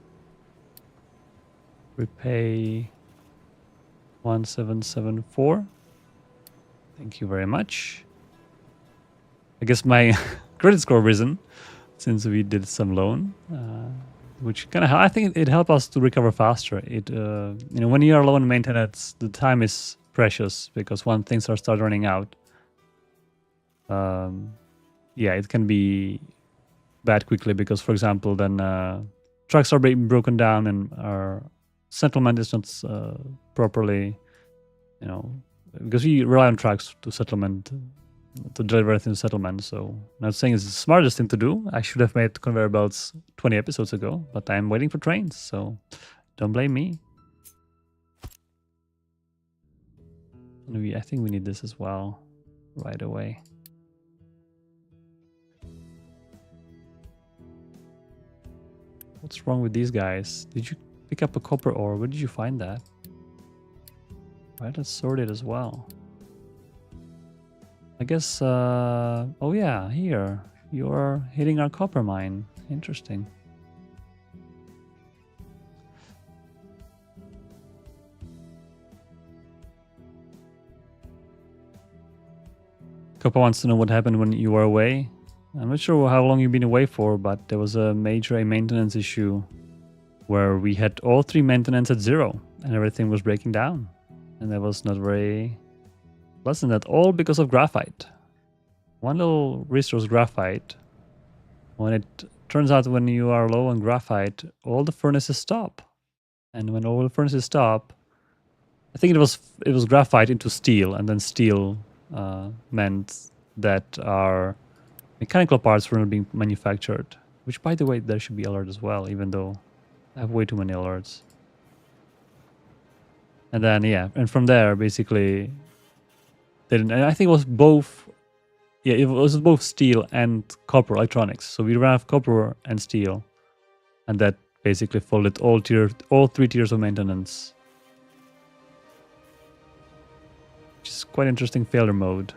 Repay 1774. Thank you very much. I guess my credit score risen since we did some loan, which kind of I think it helped us to recover faster. It you know, when you are low on maintenance, the time is precious because when things start running out, yeah, it can be bad quickly because, for example, then trucks are being broken down and our settlement is not properly, you know, because we rely on trucks to settlement, to deliver everything to settlement. So I'm not saying it's the smartest thing to do. I should have made conveyor belts 20 episodes ago, but I'm waiting for trains, so don't blame me. I think we need this as well right away. What's wrong with these guys? Did you Pick up a copper ore. Where did you find that? Right, let's sort it as well. I guess, oh yeah, here. You're hitting our copper mine. Interesting. Copper wants to know what happened when you were away. I'm not sure how long you've been away for, but there was a major maintenance issue where we had all 3 maintenance at 0 and everything was breaking down. And that was not very pleasant at all because of graphite. One little resource, graphite. When it turns out when you are low on graphite, all the furnaces stop. And when all the furnaces stop, I think it was graphite into steel, and then steel meant that our mechanical parts were not being manufactured. Which, by the way, there should be alert as well, even though I have way too many alerts. And then, yeah, and from there, basically, and I think it was both, yeah, it was both steel and copper electronics. So we ran out of copper and steel, and that basically folded all 3 tiers of maintenance. Which is quite interesting failure mode.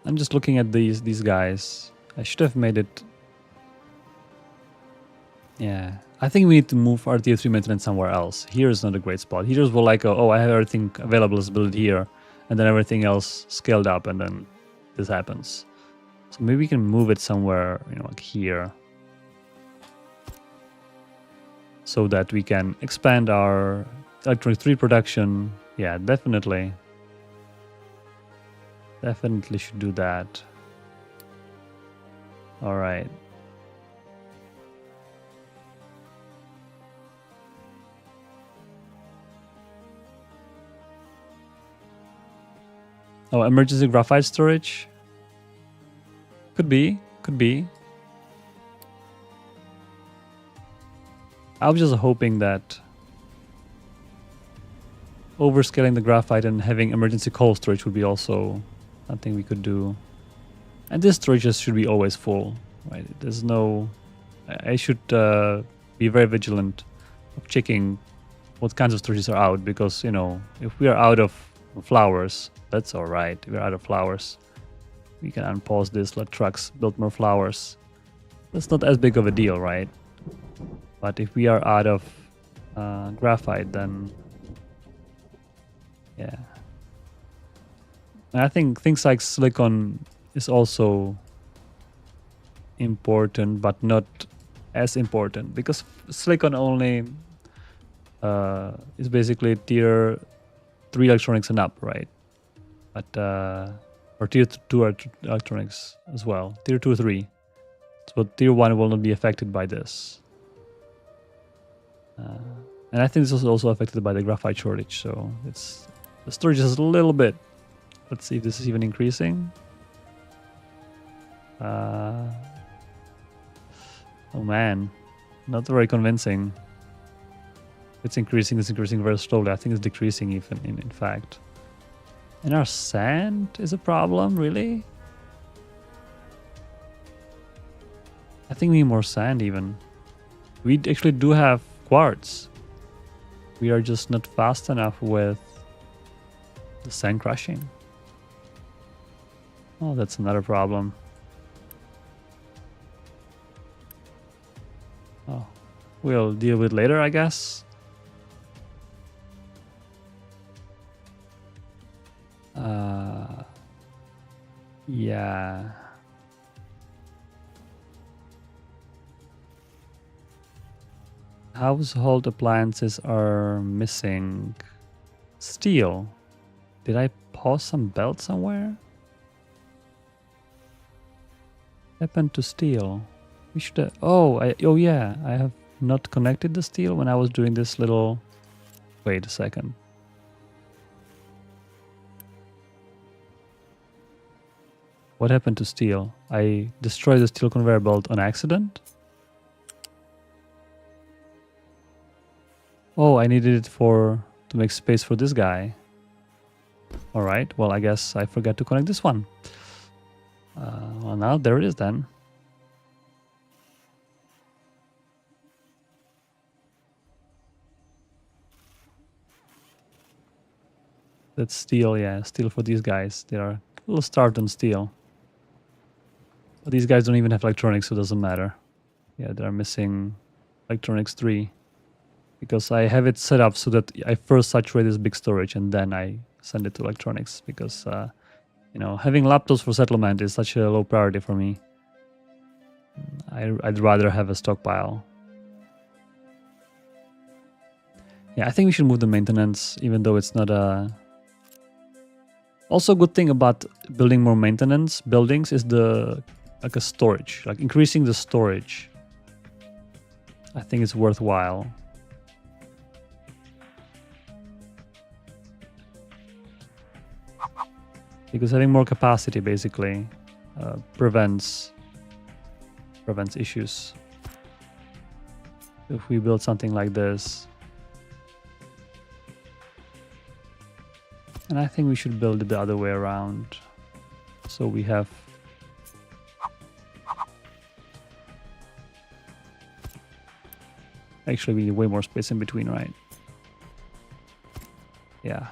I'm just looking at these guys. I should have made it. Yeah, I think we need to move our tier 3 maintenance somewhere else. Here is not a great spot. Here is more like, oh, I have everything available as built here, and then everything else scaled up, and then this happens. So maybe we can move it somewhere, you know, like here, so that we can expand our electronic 3 production. Yeah, definitely. Definitely should do that. All right. Oh, emergency graphite storage? Could be, could be. I was just hoping that overscaling the graphite and having emergency coal storage would be also something we could do. And this storage just should be always full, right? There's no... I should be very vigilant of checking what kinds of storages are out, because, you know, if we are out of flowers, that's all right. We're out of flowers. We can unpause this, let trucks build more flowers. That's not as big of a deal, right? But if we are out of graphite, then yeah. And I think things like silicon is also important, but not as important, because silicon only is basically tier 3 electronics and up, right? But or tier 2 electronics as well, tier 2 or 3. So tier 1 will not be affected by this. And I think this is also affected by the graphite shortage, so it's the storage is a little bit. Let's see if this is even increasing. Oh man, not very convincing. It's increasing very slowly. I think it's decreasing even, in fact. And our sand is a problem, really? I think we need more sand even. We actually do have quartz. We are just not fast enough with the sand crushing. Oh, that's another problem. Oh, we'll deal with it later, I guess. Yeah. Household appliances are missing. Steel. Did I pause some belt somewhere? Happened to steel. We should have, oh yeah, I have not connected the steel when I was doing this little... Wait a second. What happened to steel? I destroyed the steel conveyor belt on accident? Oh, I needed it to make space for this guy. Alright, well, I guess I forgot to connect this one. Well, now there it is then. That's steel, yeah, steel for these guys. They are a little starved on steel. But these guys don't even have electronics, so it doesn't matter. Yeah, they're missing electronics 3. Because I have it set up so that I first saturate this big storage and then I send it to electronics. Because, you know, having laptops for settlement is such a low priority for me. I'd rather have a stockpile. Yeah, I think we should move the maintenance, even though it's not a... Also, a good thing about building more maintenance buildings is the like a storage, like increasing the storage. I think it's worthwhile. Because having more capacity basically prevents issues. If we build something like this, and I think we should build it the other way around. So we have actually we need way more space in between, right? Yeah.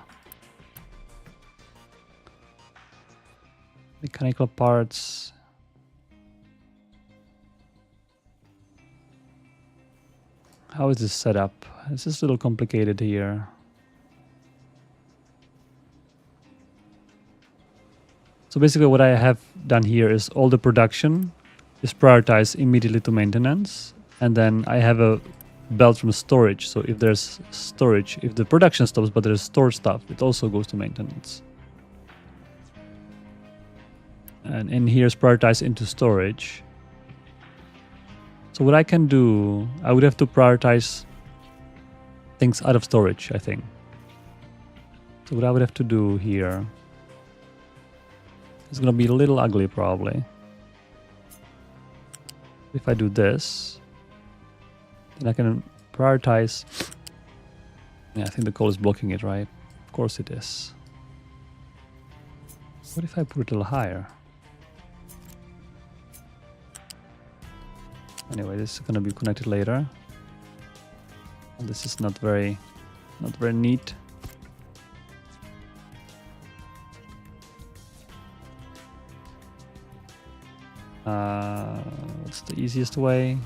Mechanical parts. How is this set up? This is a little complicated here. So basically what I have done here is all the production is prioritized immediately to maintenance. And then I have a belt from storage. So if there's storage, if the production stops but there's stored stuff, it also goes to maintenance. And in here is prioritized into storage. So what I can do, I would have to prioritize things out of storage, I think. So what I would have to do here, it's going to be a little ugly probably. If I do this, then I can prioritize. Yeah, I think the coal is blocking it, right? Of course it is. What if I put it a little higher? Anyway, this is going to be connected later. This is not very neat. What's the easiest way?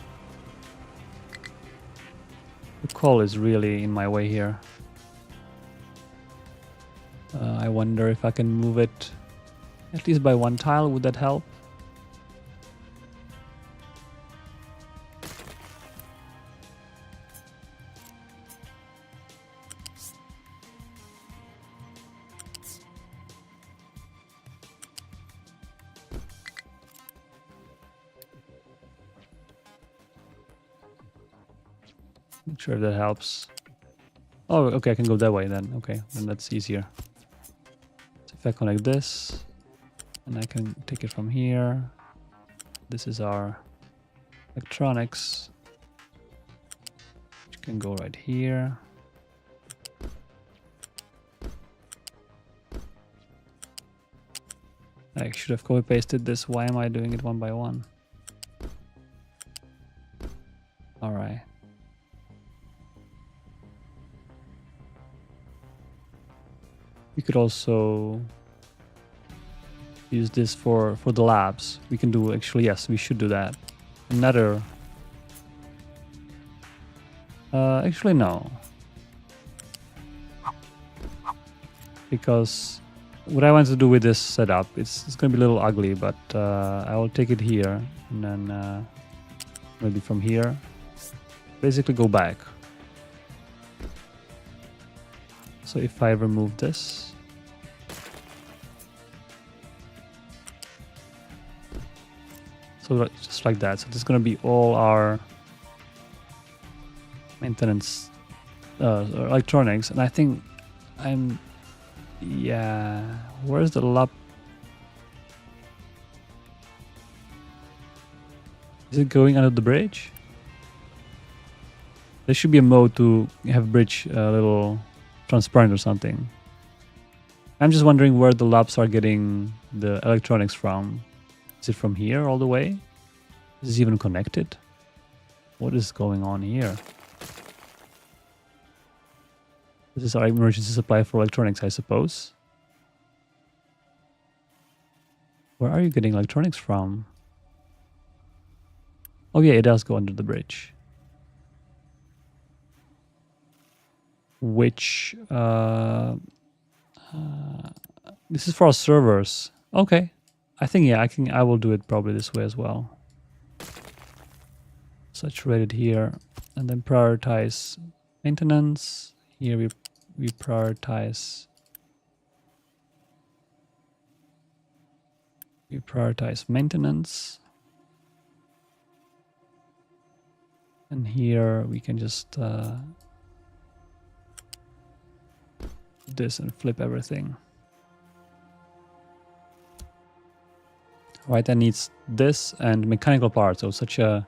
The coal is really in my way here. I wonder if I can move it at least by one tile. Would that help? Not sure if that helps. Oh, okay, I can go that way then. Okay, then that's easier. So if I connect this, and I can take it from here. This is our electronics, which can go right here. I should have copy-pasted this. Why am I doing it one by one? All right. We could also use this for the labs. We can do, actually, yes, we should do that. Another... actually, no. Because what I want to do with this setup, it's going to be a little ugly, but I will take it here and then maybe from here, basically go back. So if I remove this, so just like that. So this is going to be all our maintenance electronics, and I think yeah, where's the lab? Is it going under the bridge? There should be a mode to have bridge a little transparent or something. I'm just wondering where the labs are getting the electronics from. Is it from here all the way? Is it even connected? What is going on here? This is our emergency supply for electronics, I suppose. Where are you getting electronics from? Oh yeah, it does go under the bridge. Which this is for our servers. Okay. I think yeah, I will do it probably this way as well. Saturate it here and then prioritize maintenance. Here we prioritize maintenance. And here we can just this and flip everything. Right, that needs this and mechanical parts, so such a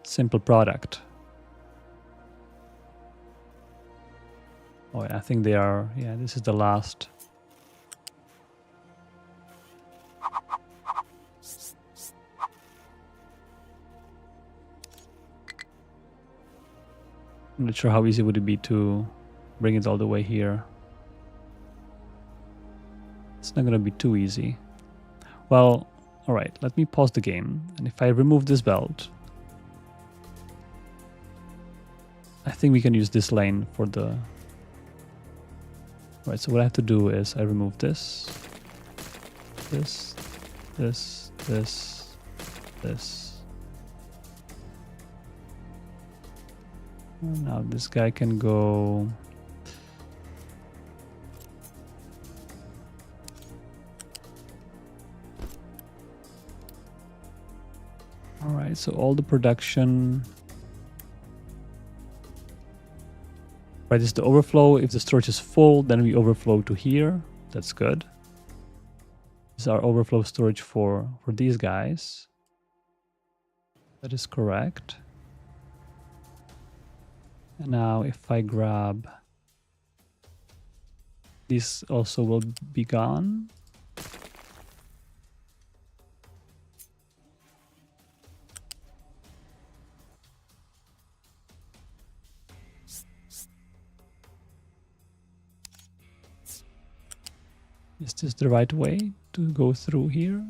simple product. Oh, I think they are, yeah, this is the last. I'm not sure how easy would it be to bring it all the way here. It's not gonna be too easy. Well, all right, let me pause the game. And if I remove this belt, I think we can use this lane for the... Right, so what I have to do is I remove this, this, this, this, this. And now this guy can go... All right, so all the production... Right, this is the overflow. If the storage is full, then we overflow to here. That's good. This is our overflow storage for these guys. That is correct. And now if I grab... These also will be gone. Is this the right way to go through here?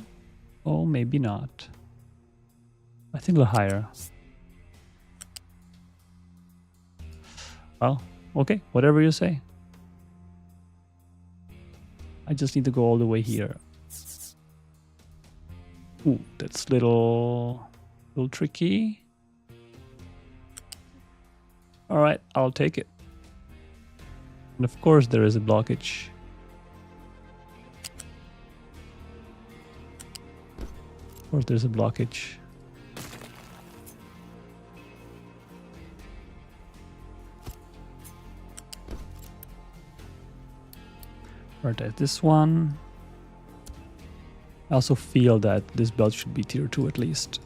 Oh, maybe not. I think a little higher. Well, okay, whatever you say. I just need to go all the way here. Ooh, that's little tricky. All right, I'll take it. And of course there is a blockage. Of course there's a blockage. Prioritize this one. I also feel that this belt should be tier 2 at least.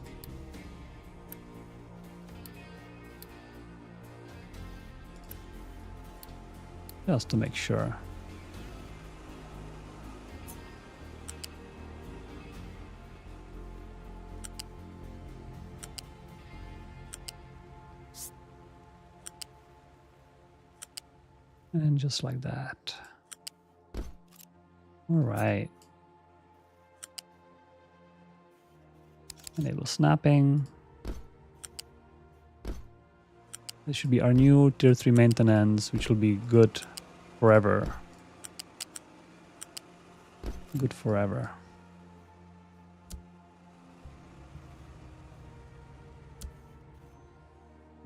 Just to make sure. And just like that. All right. Enable snapping. This should be our new tier 3 maintenance, which will be good forever. Good forever.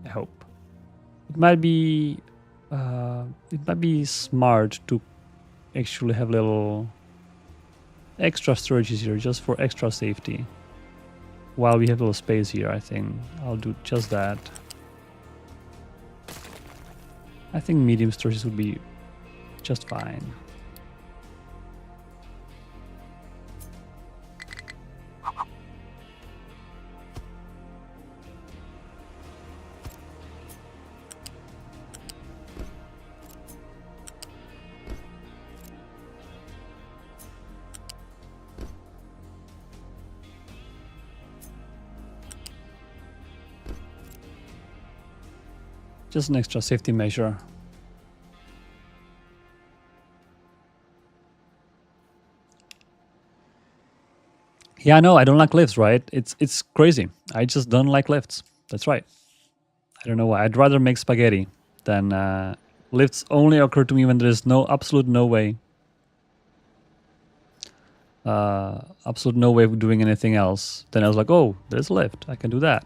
I hope. It might be smart to actually have little extra storages here just for extra safety. While we have a little space here, I think I'll do just that. I think medium storages would be just fine. Just an extra safety measure. Yeah, no, I don't like lifts, right? It's crazy. I just don't like lifts. That's right. I don't know why. I'd rather make spaghetti than lifts only occur to me when there's absolute no way of doing anything else. Then I was like, oh, there's a lift. I can do that.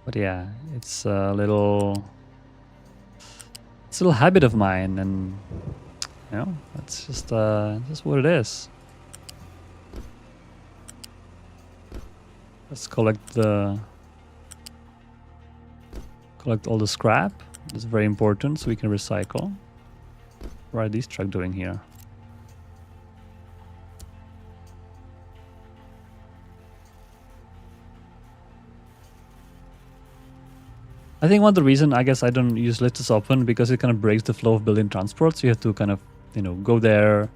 But yeah, it's a little habit of mine, and you know, that's just what it is. Let's collect all the scrap. It's very important so we can recycle. What are these trucks doing here? I think one of the reason I guess I don't use lifts as often because it kind of breaks the flow of building transport. So you have to kind of, you know, go there,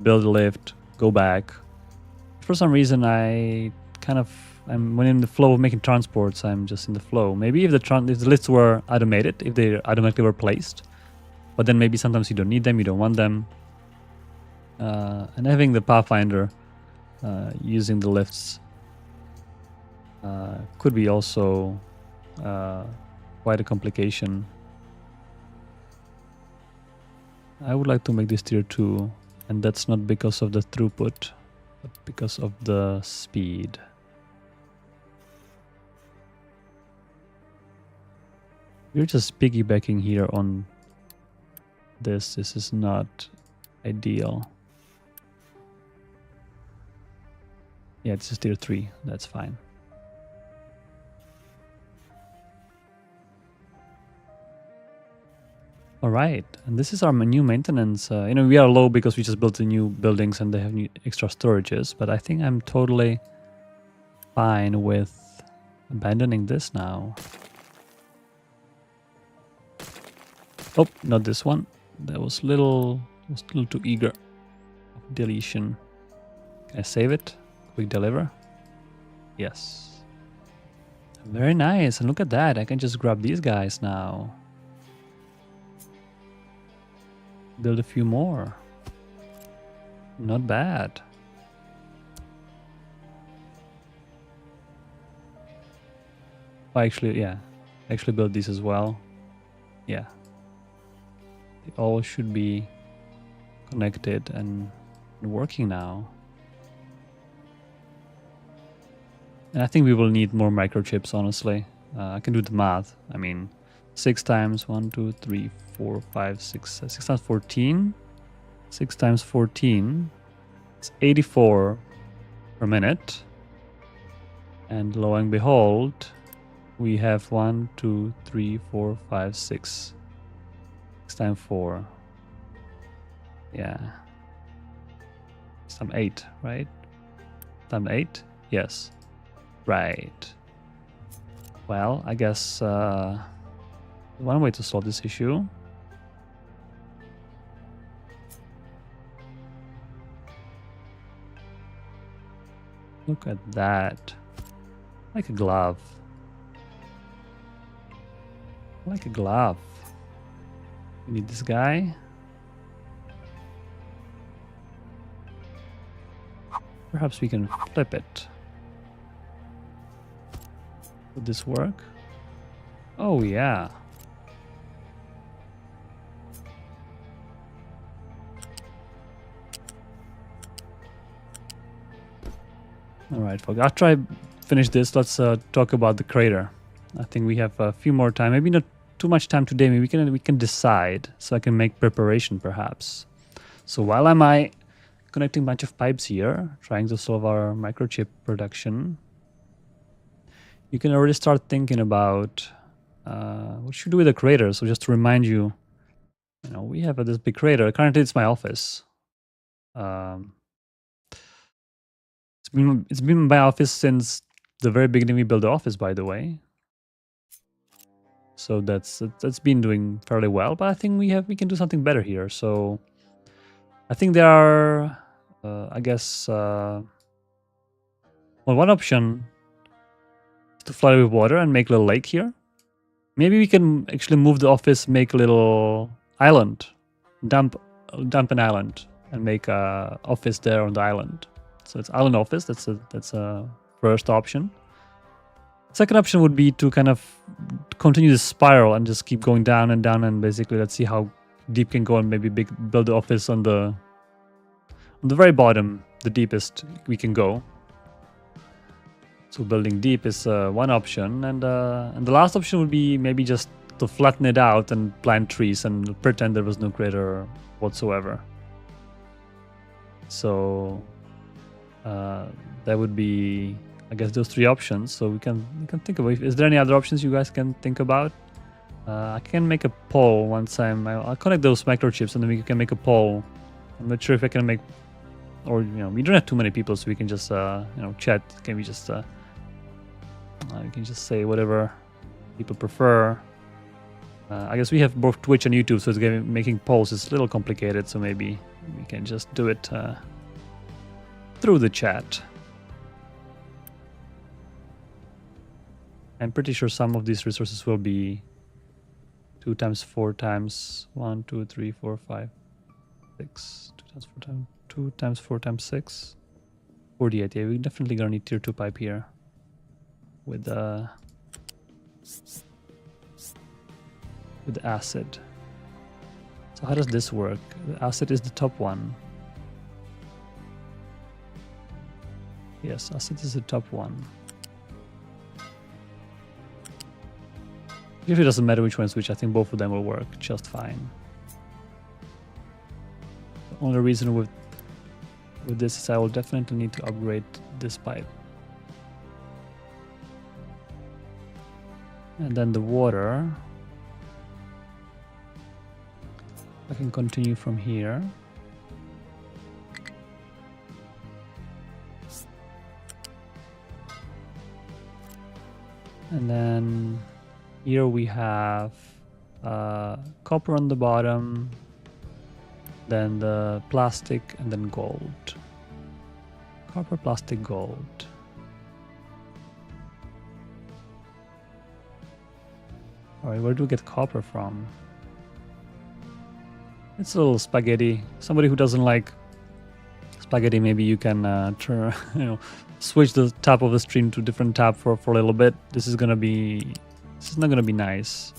build a lift, go back. For some reason, when in the flow of making transports, I'm just in the flow. Maybe if the lifts were automated, if they automatically were placed, but then maybe sometimes you don't need them, you don't want them. And having the Pathfinder using the lifts could be also quite a complication. I would like to make this tier 2, and that's not because of the throughput, but because of the speed. We're just piggybacking here on this. This is not ideal. Yeah, it's just tier 3. That's fine. All right, and this is our new maintenance. You know, we are low because we just built the new buildings and they have new extra storages, but I think I'm totally fine with abandoning this now. Oh, not this one. That was a little too eager. Deletion. Can I save it? Quick deliver. Yes. Very nice. And look at that. I can just grab these guys now. Build a few more. Not bad. Oh, actually, yeah. Actually build these as well. Yeah. They all should be connected and working now. And I think we will need more microchips, honestly. I can do the math. I mean, 6 times 1, 2, 3, 4, 5, 6, 6 times 14. 6 times 14. It's 84 per minute. And lo and behold, we have 1, 2, 3, 4, 5, 6. 6 times 4. Yeah. Some 8, right? Times 8? Yes. Right. Well, I guess one way to solve this issue look at that. Like a glove. Like a glove. We need this guy. Perhaps we can flip it. Would this work? Oh yeah. All right, folks. After I finish this, let's talk about the crater. I think we have a few more time. Maybe not too much time today. Maybe we can decide, so I can make preparation perhaps. So while I'm connecting a bunch of pipes here, trying to solve our microchip production, you can already start thinking about what should we do with the crater. So just to remind you, you know, we have this big crater. Currently, it's my office. It's been my office since the very beginning we built the office, by the way. So that's been doing fairly well, but I think we can do something better here. So I think there are, I guess, well, one option is to flood it with water and make a little lake here. Maybe we can actually move the office, make a little island, dump an island, and make a office there on the island. So it's island office. That's a first option. Second option would be to kind of continue the spiral and just keep going down and down, and basically let's see how deep can go, and maybe build the office on the very bottom, the deepest we can go. So building deep is one option, and the last option would be maybe just to flatten it out and plant trees and pretend there was no crater whatsoever. So that would be, I guess, those three options. So we can think about. Is there any other options you guys can think about? I can make a poll once I'll connect those microchips, and then we can make a poll. I'm not sure if I can make, or we don't have too many people, so we can just chat. Can we just you can just say whatever people prefer. I guess we have both Twitch and YouTube, so it's making polls is a little complicated. So maybe we can just do it through the chat. I'm pretty sure some of these resources will be 2 times 4 times 1, 2, 3, 4, 5, 6. 2 times 4 times 6. 48. Yeah, we're definitely gonna need tier 2 pipe here. With acid. So how does this work? The acid is the top one. Yes, acid is the top one. Usually it doesn't matter which one's which. I think both of them will work just fine. The only reason with this is I will definitely need to upgrade this pipe. And then the water. I can continue from here. And then here we have copper on the bottom, then the plastic, and then gold. Copper, plastic, gold. Alright, where do we get copper from? It's a little spaghetti. Somebody who doesn't like spaghetti, maybe you can turn, switch the top of the stream to a different tab for a little bit. This is not gonna be nice,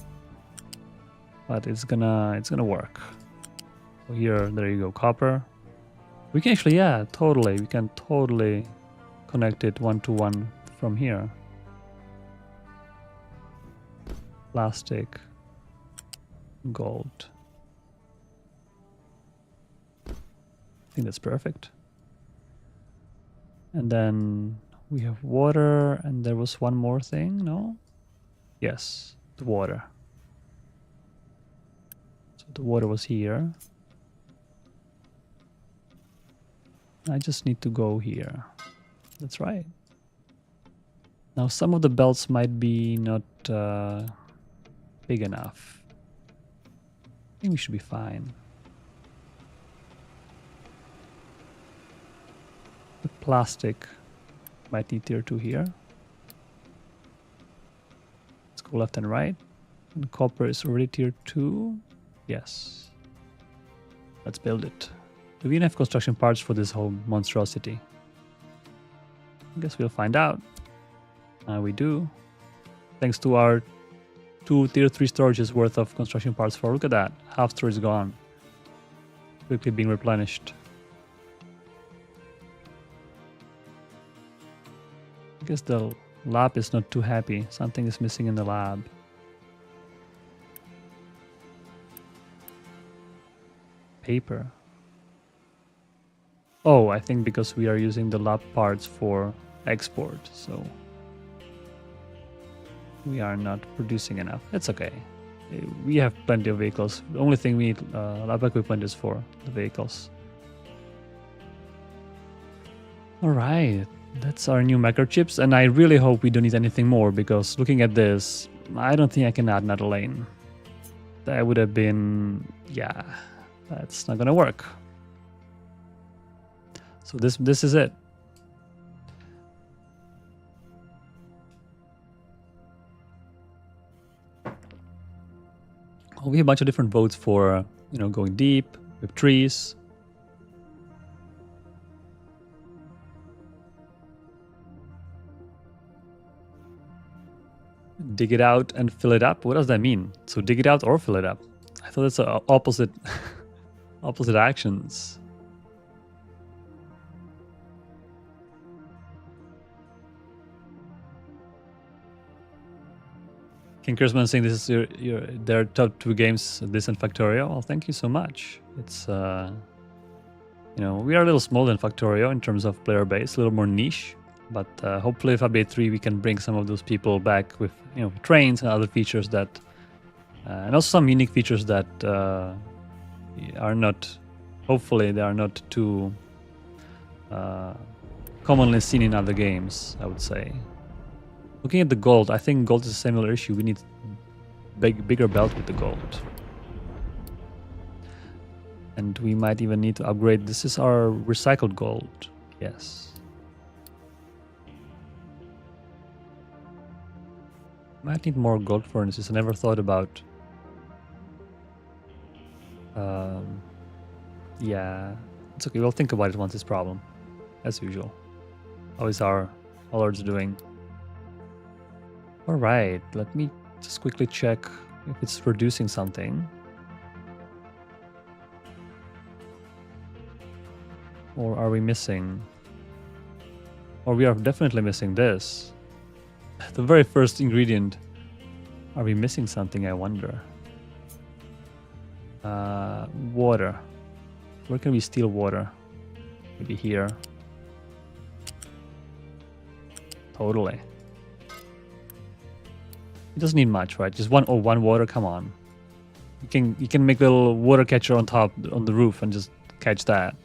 but it's gonna work. So here, there you go, copper. We can actually, yeah, totally. We can totally connect it 1-to-1 from here. Plastic, gold. I think that's perfect. And then we have water, and there was one more thing, no? Yes, the water. So the water was here. I just need to go here. That's right. Now some of the belts might be not big enough. I think we should be fine. The plastic might need tier 2 here. Let's go left and right. And copper is already tier 2. Yes. Let's build it. Do we even have construction parts for this whole monstrosity? I guess we'll find out. We do. Thanks to our 2 tier 3 storages worth of construction parts for. Look at that. Half storage gone. Quickly being replenished. I guess the lab is not too happy. Something is missing in the lab. Paper. Oh, I think because we are using the lab parts for export, so we are not producing enough. It's okay. We have plenty of vehicles. The only thing we need lab equipment is for the vehicles. All right. That's our new microchips, and I really hope we don't need anything more, because looking at this, I don't think I can add another lane. That would have been, yeah, that's not gonna work. So this is it. We have a bunch of different votes for, going deep with trees. dig it out and fill it up. What does that mean? So dig it out or fill it up? I thought it's opposite opposite actions. King Christman saying this is their top 2 games, this and Factorio. Well, thank you so much. It's you know, we are a little smaller than Factorio in terms of player base, a little more niche. But hopefully with update 3 we can bring some of those people back with, you know, trains and other features that and also some unique features that are not, hopefully they are not too commonly seen in other games, I would say. Looking at the gold, I think gold is a similar issue. We need bigger belt with the gold. And we might even need to upgrade. This is our recycled gold. Yes. Might need more gold furnaces. I never thought about. Yeah, it's okay. We'll think about it once it's problem, as usual. How is our lords doing? All right, let me just quickly check if it's producing something. Or are we missing? Or we are definitely missing this. The very first ingredient. Are we missing something, I wonder? Water. Where can we steal water? Maybe here. Totally. It doesn't need much, right? Just one water, come on. You can make a little water catcher on top on the roof and just catch that.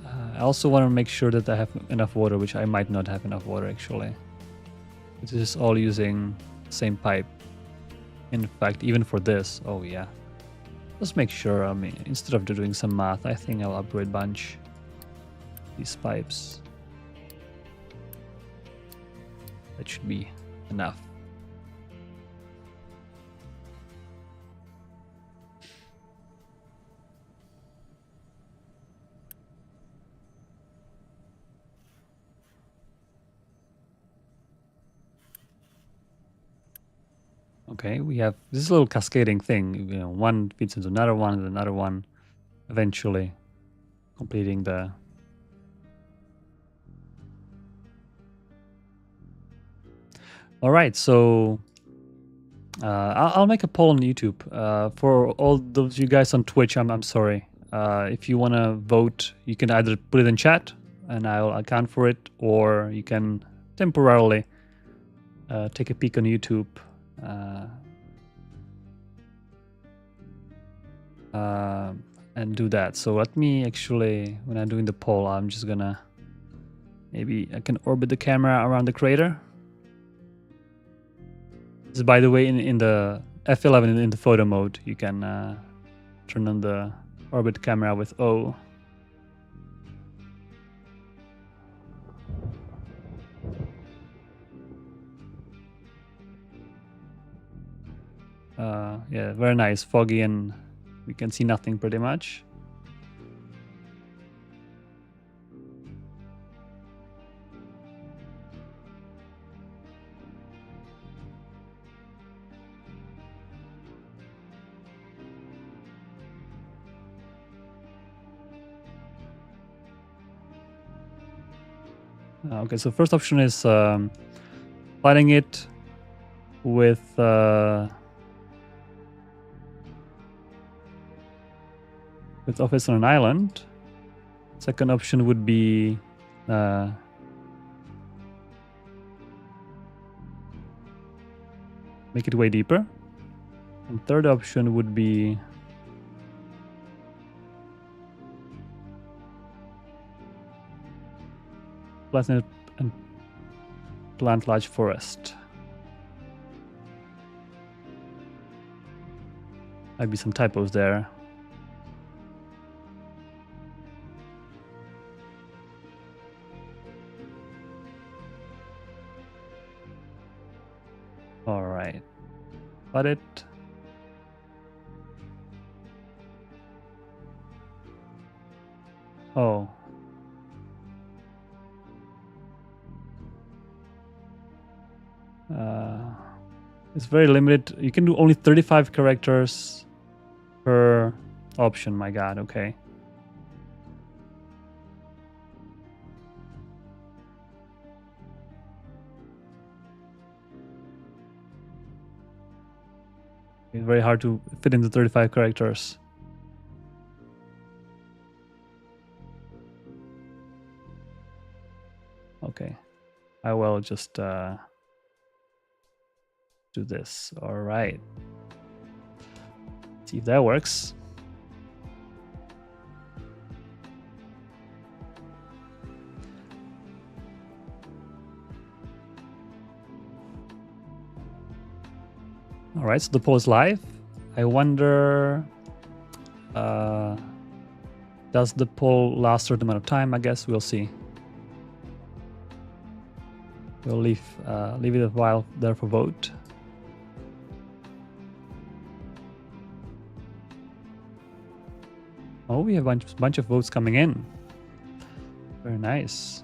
I also want to make sure that I have enough water, which I might not have enough water actually. This is all using the same pipe. In fact, even for this, oh yeah. Just make sure, I mean, instead of doing some math, I think I'll upgrade a bunch these pipes. That should be enough. Okay, we have this little cascading thing, you know, one feeds into another one and another one, eventually completing the... All right, so I'll make a poll on YouTube. For all those you guys on Twitch, I'm sorry. If you want to vote, you can either put it in chat and I'll account for it, or you can temporarily take a peek on YouTube. And do that. So let me actually, when I'm doing the poll, I'm just gonna, maybe I can orbit the camera around the crater. This is, by the way, in the F11 in the photo mode, you can turn on the orbit camera with O. Yeah, very nice, foggy, and we can see nothing pretty much. Okay, so first option is fighting it with office on an island. Second option would be make it way deeper. And third option would be plant and plant large forest. Might be some typos there. All right, got it. Oh. It's very limited. You can do only 35 characters per option. My god, okay. It's very hard to fit into 35 characters. Okay, I will just do this. All right. See if that works. All right, so the poll is live. I wonder, does the poll last a certain amount of time? I guess we'll see. We'll leave it a while there for vote. Oh, we have a bunch of votes coming in. Very nice.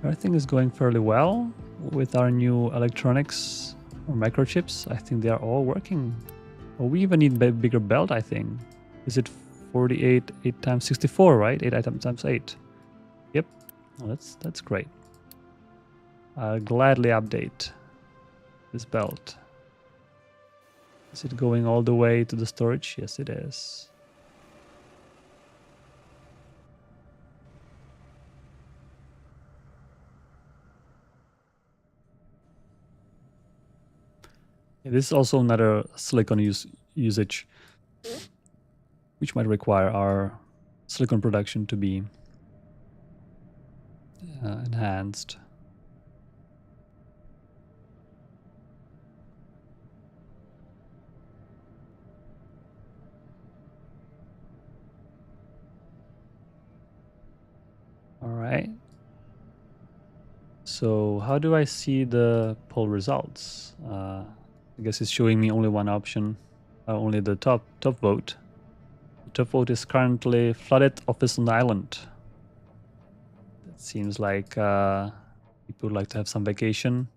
Everything is going fairly well with our new electronics or microchips. I think they are all working. Oh, we even need a bigger belt, I think. Is it 48, 8 times 64, right? 8 items times 8. Yep. Oh, that's great. I'll gladly update this belt. Is it going all the way to the storage? Yes, it is. This is also another silicon usage, which might require our silicon production to be enhanced. All right. So how do I see the poll results? I guess it's showing me only one option, only the top vote. The top vote is currently flooded office on the island. It seems like people would like to have some vacation.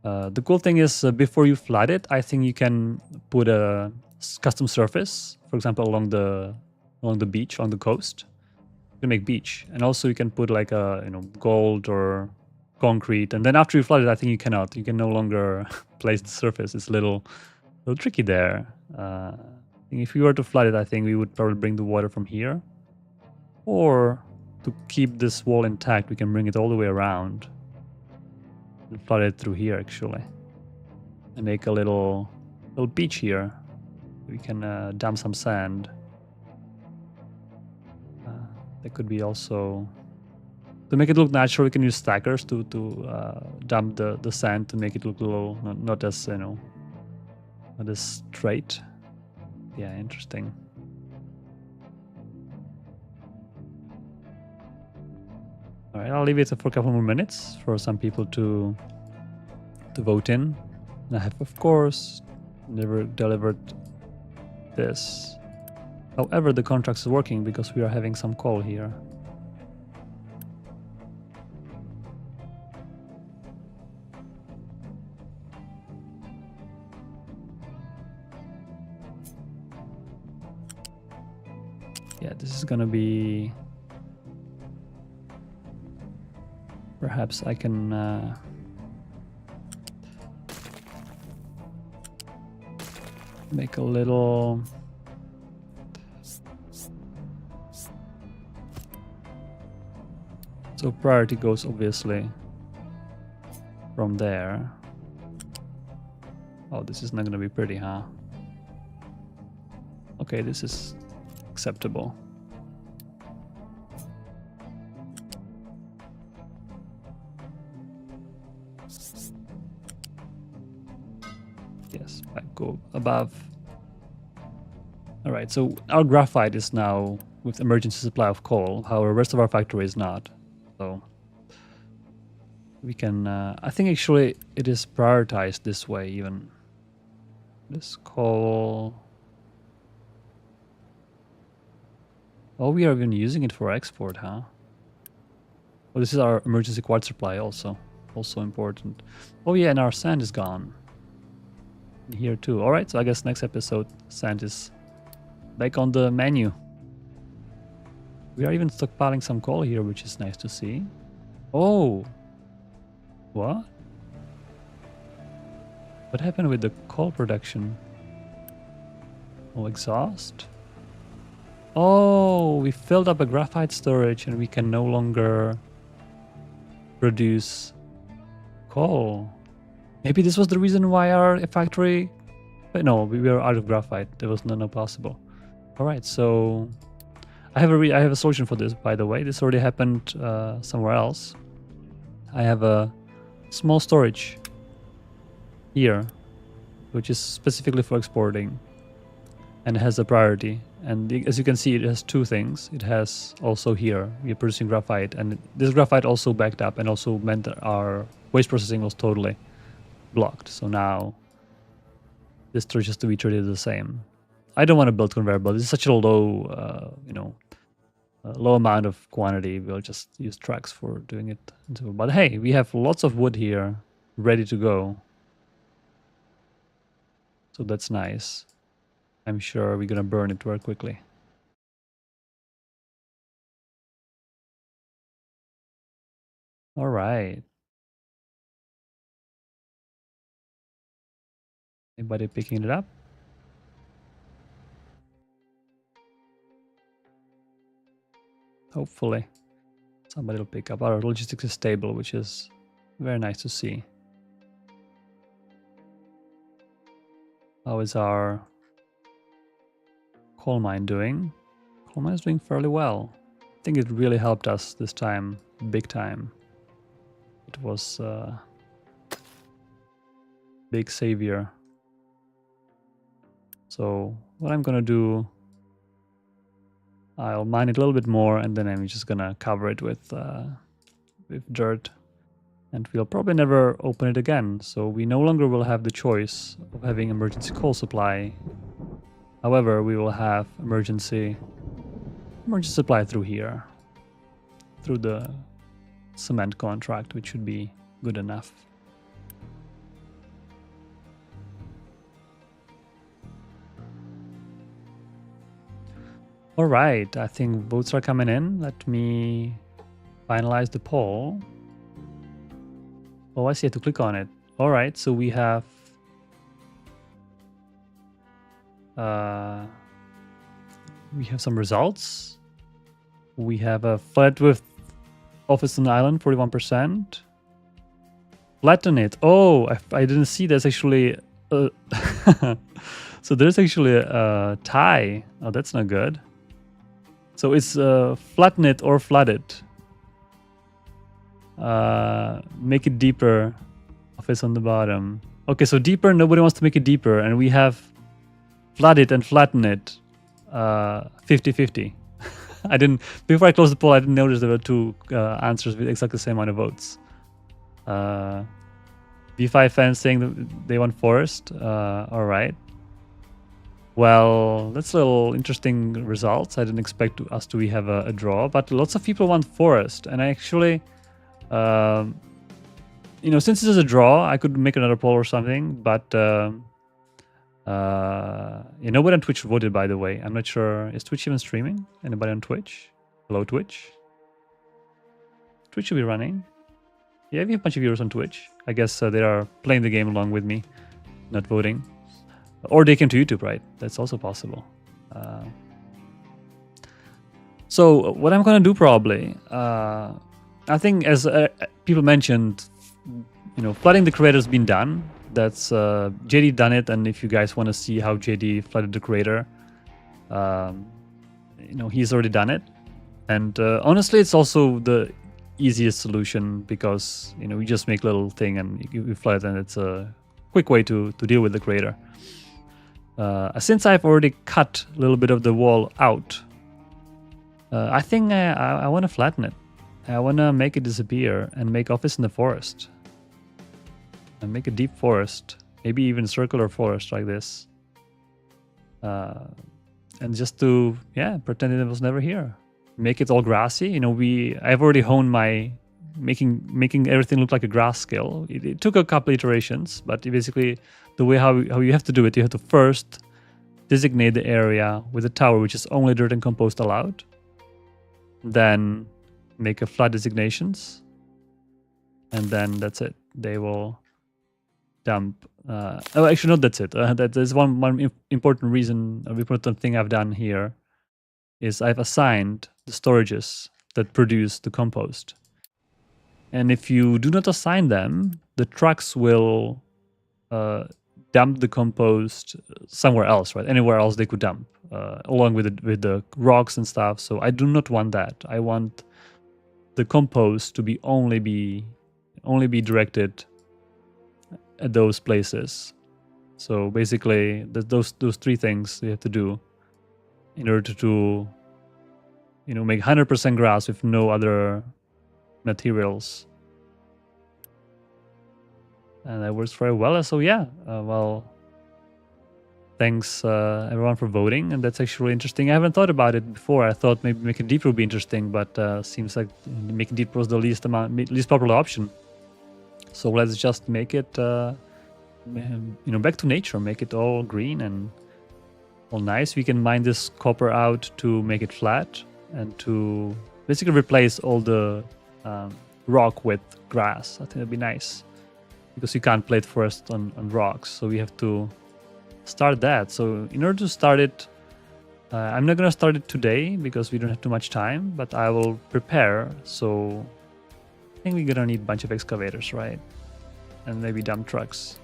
The cool thing is before you flood it, I think you can put a custom surface, for example, along the beach, on the coast. You can make beach, and also you can put like a gold or concrete, and then after you flood it, I think you cannot. You can no longer place the surface. It's a little tricky there. If we were to flood it, I think we would probably bring the water from here, or to keep this wall intact, we can bring it all the way around and flood it through here actually, and make a little beach here. We can dump some sand. That could be also, to make it look natural, we can use stackers to dump the sand to make it look a little not as not as straight. Yeah, interesting. All right, I'll leave it for a couple more minutes for some people to vote in. And I have, of course, never delivered this. However, the contract is working because we are having some call here. Yeah, this is gonna be... Perhaps I can... make a little... So priority goes obviously from there. Oh, this is not gonna be pretty, huh? Okay, this is acceptable. Yes, I go above. All right, so our graphite is now with emergency supply of coal. However, the rest of our factory is not. So we can, I think actually it is prioritized this way even. This coal. Oh, we are even using it for export, huh? Oh, this is our emergency quartz supply also. Also important. Oh yeah, and our sand is gone. And here too. All right, so I guess next episode sand is back on the menu. We are even stockpiling some coal here, which is nice to see. Oh. What? What happened with the coal production? Oh, exhaust? Oh, we filled up a graphite storage and we can no longer produce coal. Maybe this was the reason why our factory... But no, we were out of graphite. There was no possible. All right, so I have a solution for this, by the way. This already happened somewhere else. I have a small storage here, which is specifically for exporting and has a priority. And as you can see, it has two things. It has also here, we're producing graphite, and this graphite also backed up and also meant that our waste processing was totally blocked. So now this storage has to be treated the same. I don't want to build conveyor belt. It's such a low, low amount of quantity. We'll just use trucks for doing it. But hey, we have lots of wood here ready to go. So that's nice. I'm sure we're gonna burn it very quickly. All right. Anybody picking it up? Hopefully somebody will pick up. Our logistics is stable, which is very nice to see. How is our coal mine doing? Coal mine is doing fairly well. I think it really helped us this time, big time. It was big savior. So what I'm gonna do, I'll mine it a little bit more and then I'm just gonna cover it with dirt, and we'll probably never open it again. So we no longer will have the choice of having emergency coal supply. However, we will have emergency supply through here, through the cement contract, which should be good enough. All right, I think votes are coming in. Let me finalize the poll. Oh, I see, I have to click on it. All right, so we have some results. We have a flat with office on island, 41%. Flatten it. Oh, I didn't see there's actually so there's actually a tie. Oh, that's not good. So it's flatten it or flood it. Make it deeper. Office on the bottom. Okay, so deeper, nobody wants to make it deeper. And we have flood it and flatten it. 50-50. I didn't, before I closed the poll, I didn't notice there were two answers with exactly the same amount of votes. B5 fans saying that they want forest. All right. Well, that's a little interesting results. I didn't expect us to have a draw, but lots of people want forest. And I actually, since this is a draw, I could make another poll or something, but nobody on Twitch voted, by the way. I'm not sure. Is Twitch even streaming? Anybody on Twitch? Hello, Twitch? Twitch should be running. Yeah, we have a bunch of viewers on Twitch. I guess they are playing the game along with me, not voting. Or they came to YouTube, right? That's also possible. So what I'm going to do probably, I think as people mentioned, flooding the crater's been done. That's JD done it, and if you guys want to see how JD flooded the crater, he's already done it. And honestly, it's also the easiest solution because we just make a little thing and you flood it, and it's a quick way to deal with the crater. Since I've already cut a little bit of the wall out, I think I want to flatten it. I want to make it disappear and make office in the forest. And make a deep forest, maybe even circular forest like this. And just to, yeah, pretend it was never here. Make it all grassy. You know, I've already honed my making everything look like a grass skill. It took a couple iterations, but basically the way how you have to do it, you have to first designate the area with a tower, which is only dirt and compost allowed. Then make a flood designations. And then that's it. They will dump. Oh, actually, not that's it. That is one important reason, an important thing I've done here is I've assigned the storages that produce the compost. And if you do not assign them, the trucks will dump the compost somewhere else, right? Anywhere else they could dump, along with the rocks and stuff. So I do not want that. I want the compost to only be directed at those places. So basically, those three things you have to do in order to, you know, make 100% grass with no other materials. And that works very well. So yeah, well, thanks everyone for voting, and that's actually interesting. I haven't thought about it before. I thought maybe making deep would be interesting, but seems like making deep was the least popular option. So let's just make it, you know, back to nature. Make it all green and all nice. We can mine this copper out to make it flat and to basically replace all the rock with grass. I think that'd be nice because you can't plate forest on rocks. So we have to start that. So in order to start it, I'm not gonna start it today because we don't have too much time, but I will prepare. So I think we're gonna need a bunch of excavators, right? And maybe dump trucks.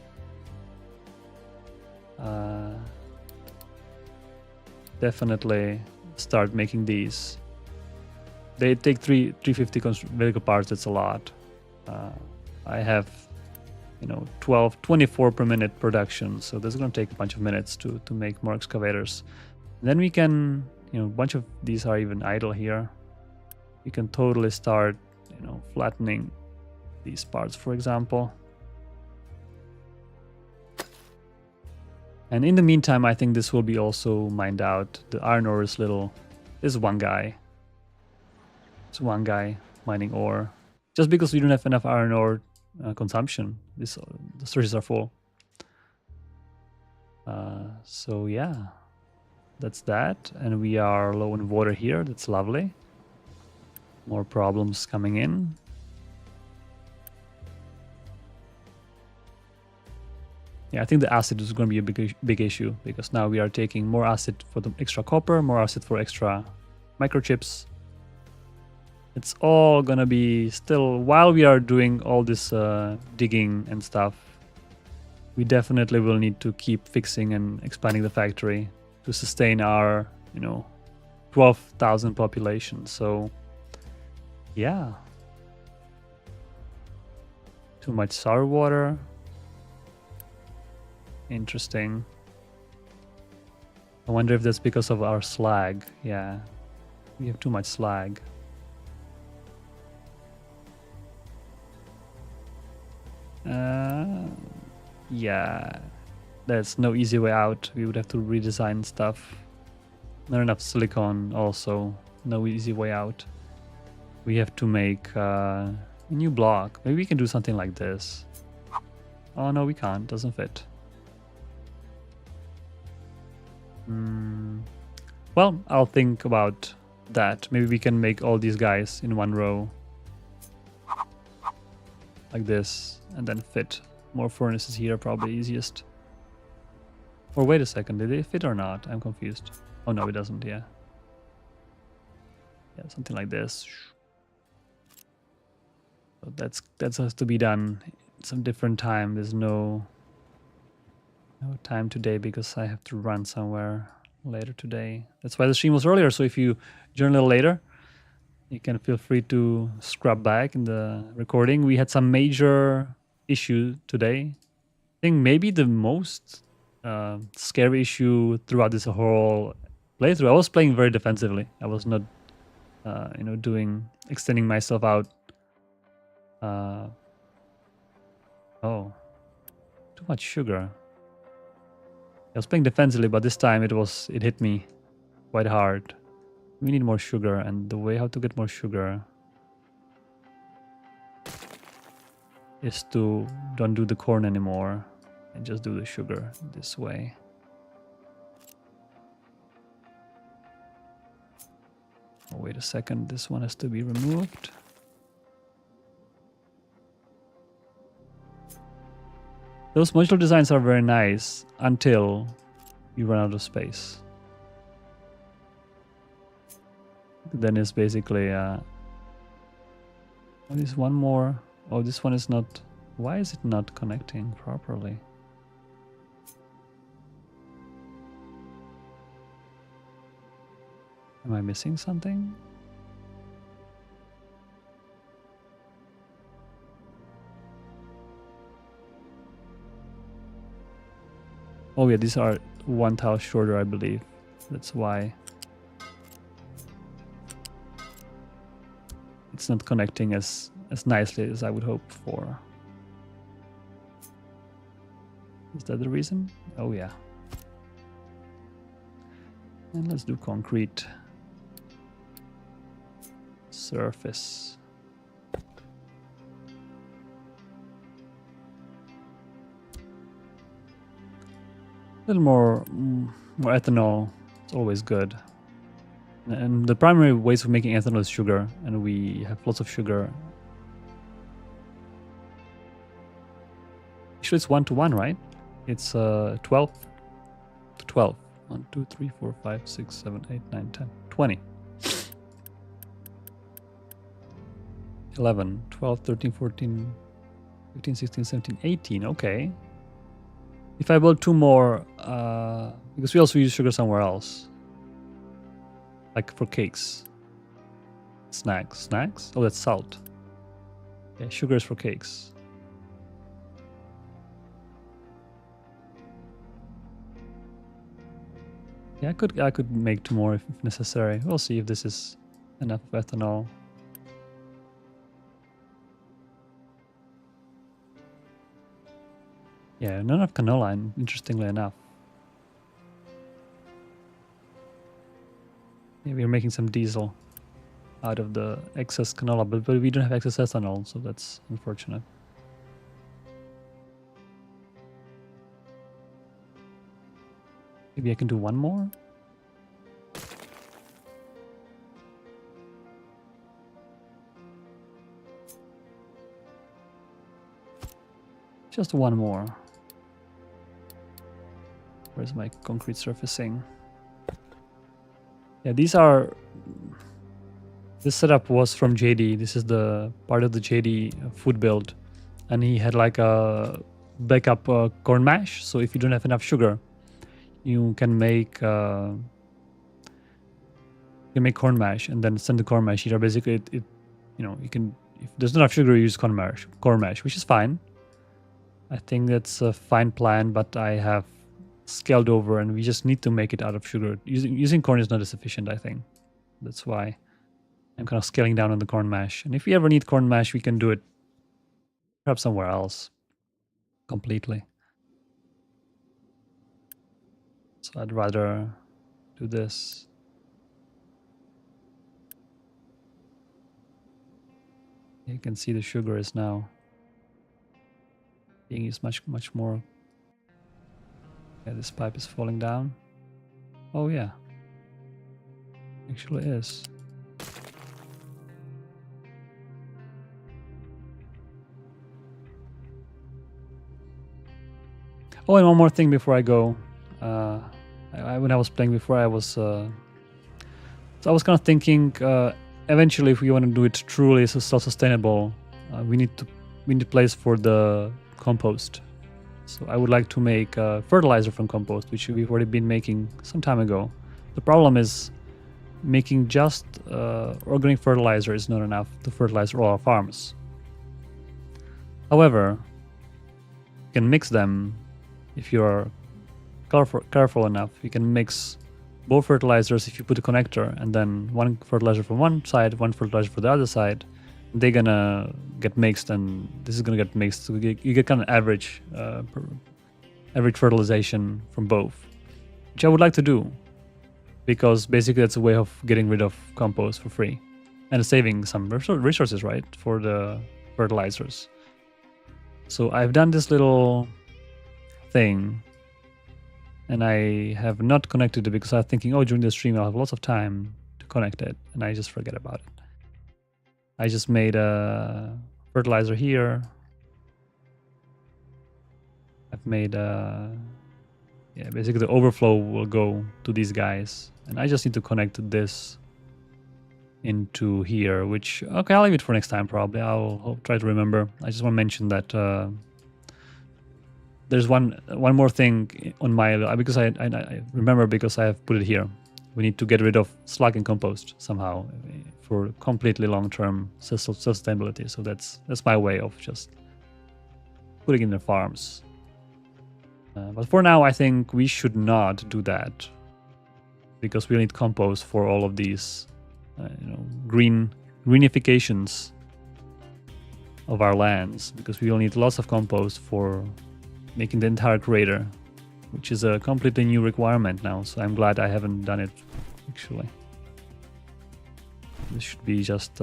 Definitely start making these. They take 350 vehicle parts. That's a lot. I have, you know, 24 per minute production, so that's gonna take a bunch of minutes to make more excavators. And then we can, you know, a bunch of these are even idle here. We can totally start, you know, flattening these parts, for example. And in the meantime, I think this will be also mined out. The iron ore is little. There's one guy. It's one guy mining ore. Just because we don't have enough iron ore consumption. The sources are full. So yeah, that's that. And we are low on water here. That's lovely. More problems coming in. Yeah, I think the acid is going to be a big issue because now we are taking more acid for the extra copper, more acid for extra microchips. It's all going to be still, while we are doing all this digging and stuff, we definitely will need to keep fixing and expanding the factory to sustain our, you know, 12,000 population. So yeah. Too much sour water. Interesting. I wonder if that's because of our slag. Yeah, we have too much slag. Yeah, there's no easy way out. We would have to redesign stuff. Not enough silicon also. No easy way out. We have to make a new block. Maybe we can do something like this. Oh no, we can't. Doesn't fit. Well, I'll think about that. Maybe we can make all these guys in one row. Like this. And then fit more furnaces here, probably easiest. Or wait a second, did they fit or not? I'm confused. Oh no, it doesn't, yeah. Yeah, something like this. So that has to be done some different time. There's no time today because I have to run somewhere later today. That's why the stream was earlier. So if you join a little later, you can feel free to scrub back in the recording. We had some major issue today. I think maybe the most scary issue throughout this whole playthrough. I was playing very defensively. I was not, extending myself out. Oh, too much sugar. I was playing defensively, but this time it hit me quite hard. We need more sugar, and the way how to get more sugar is to don't do the corn anymore and just do the sugar this way. Oh, wait a second, this one has to be removed. Those modular designs are very nice until you run out of space. Then it's basically there's one more. Oh, this one is not. Why is it not connecting properly? Am I missing something? Oh yeah, these are one tile shorter, I believe. That's why it's not connecting as nicely as I would hope for. Is that the reason? Oh yeah. And let's do concrete surface. A little more ethanol. It's always good. And the primary ways of making ethanol is sugar, and we have lots of sugar. Actually, it's 1-to-1, right? It's 12 to 12. 1, 2, 3, 4, 5, 6, 7, 8, 9, 10, 20. 11, 12, 13, 14, 15, 16, 17, 18. Okay. If I build 2 more, because we also use sugar somewhere else. Like for cakes. Snacks. Oh, that's salt. Yeah, sugar is for cakes. Yeah, I could make 2 more if necessary. We'll see if this is enough of ethanol. Yeah, none of canola, interestingly enough. Yeah, we're making some diesel out of the excess canola, but we don't have excess ethanol, so that's unfortunate. Maybe I can do 1 more? Just 1 more. Where's my concrete surfacing? Yeah, this setup was from JD. This is the part of the JD food build. And he had like a backup corn mash. So if you don't have enough sugar, you can make corn mash and then send the corn mash here. Basically, you can, if there's not enough sugar, you use corn mash, which is fine. I think that's a fine plan, but I have scaled over and we just need to make it out of sugar. Using corn is not as efficient, I think. That's why I'm kind of scaling down on the corn mash. And if we ever need corn mash, we can do it perhaps somewhere else completely. So I'd rather do this. You can see the sugar is now being used much more. Yeah, this pipe is falling down. Oh yeah, actually is. Oh, and one more thing before I go. When I was playing before, I was so I was kind of thinking. Eventually, if we want to do it truly self-sustainable, we need place for the compost. So I would like to make fertilizer from compost, which we've already been making some time ago. The problem is making just organic fertilizer is not enough to fertilize all our farms. However, you can mix them if you're careful enough, you can mix both fertilizers if you put a connector, and then one fertilizer from one side, one fertilizer for the other side. They're gonna get mixed, and this is gonna get mixed. So you get kind of average fertilization from both, which I would like to do, because basically that's a way of getting rid of compost for free and saving some resources, right, for the fertilizers. So I've done this little thing, and I have not connected it because I was thinking, oh, during the stream I'll have lots of time to connect it, and I just forget about it. I just made a fertilizer here. I've made yeah, basically the overflow will go to these guys, and I just need to connect this into here, which, okay, I'll leave it for next time probably. I'll try to remember. I just want to mention that there's one more thing on my, because I remember, because I have put it here. We need to get rid of slug and compost somehow for completely long-term sustainability. So that's my way of just putting in the farms. But for now, I think we should not do that, because we need compost for all of these, greenifications of our lands, because we will need lots of compost for making the entire crater, which is a completely new requirement now. So I'm glad I haven't done it, actually. This should be just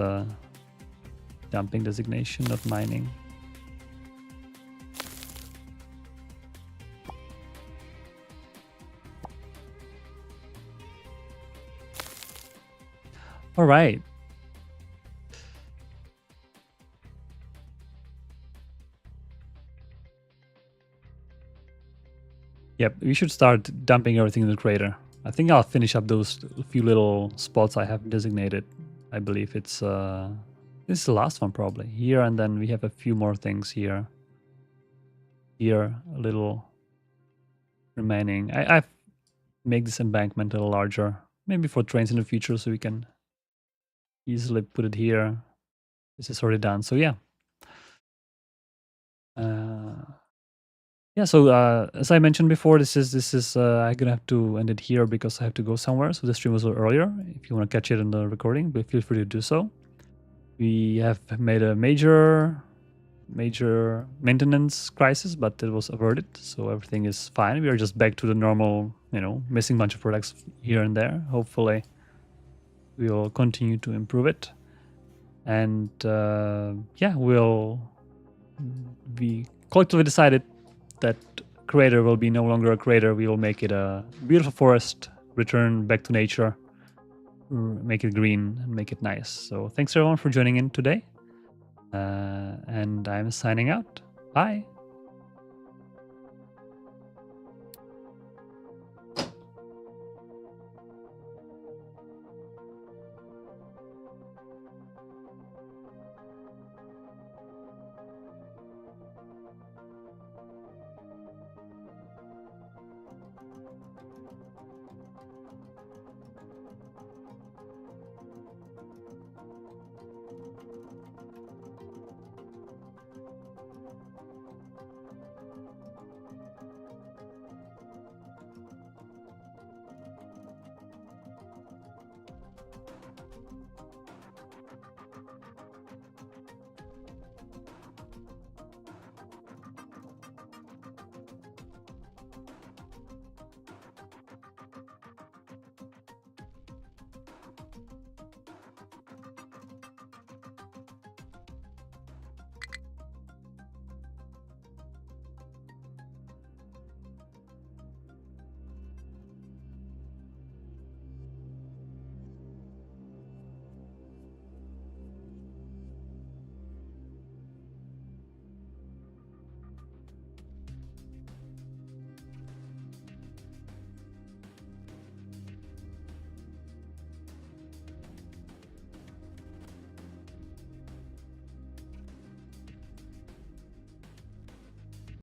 dumping designation, not mining. All right. Yep, we should start dumping everything in the crater. I think I'll finish up those few little spots I have designated. I believe it's this is the last one probably. Here, and then we have a few more things here. Here, a little remaining. I've made this embankment a little larger, maybe for trains in the future, so we can easily put it here. This is already done, so yeah. Yeah, so as I mentioned before, this is I'm gonna have to end it here because I have to go somewhere. So the stream was a little earlier. If you want to catch it in the recording, but feel free to do so. We have made a major maintenance crisis, but it was averted, so everything is fine. We are just back to the normal, missing a bunch of products here and there. Hopefully, we will continue to improve it, and yeah, we collectively decided that crater will be no longer a crater. We will make it a beautiful forest, return back to nature, make it green, and make it nice. So thanks everyone for joining in today. And I'm signing out. Bye.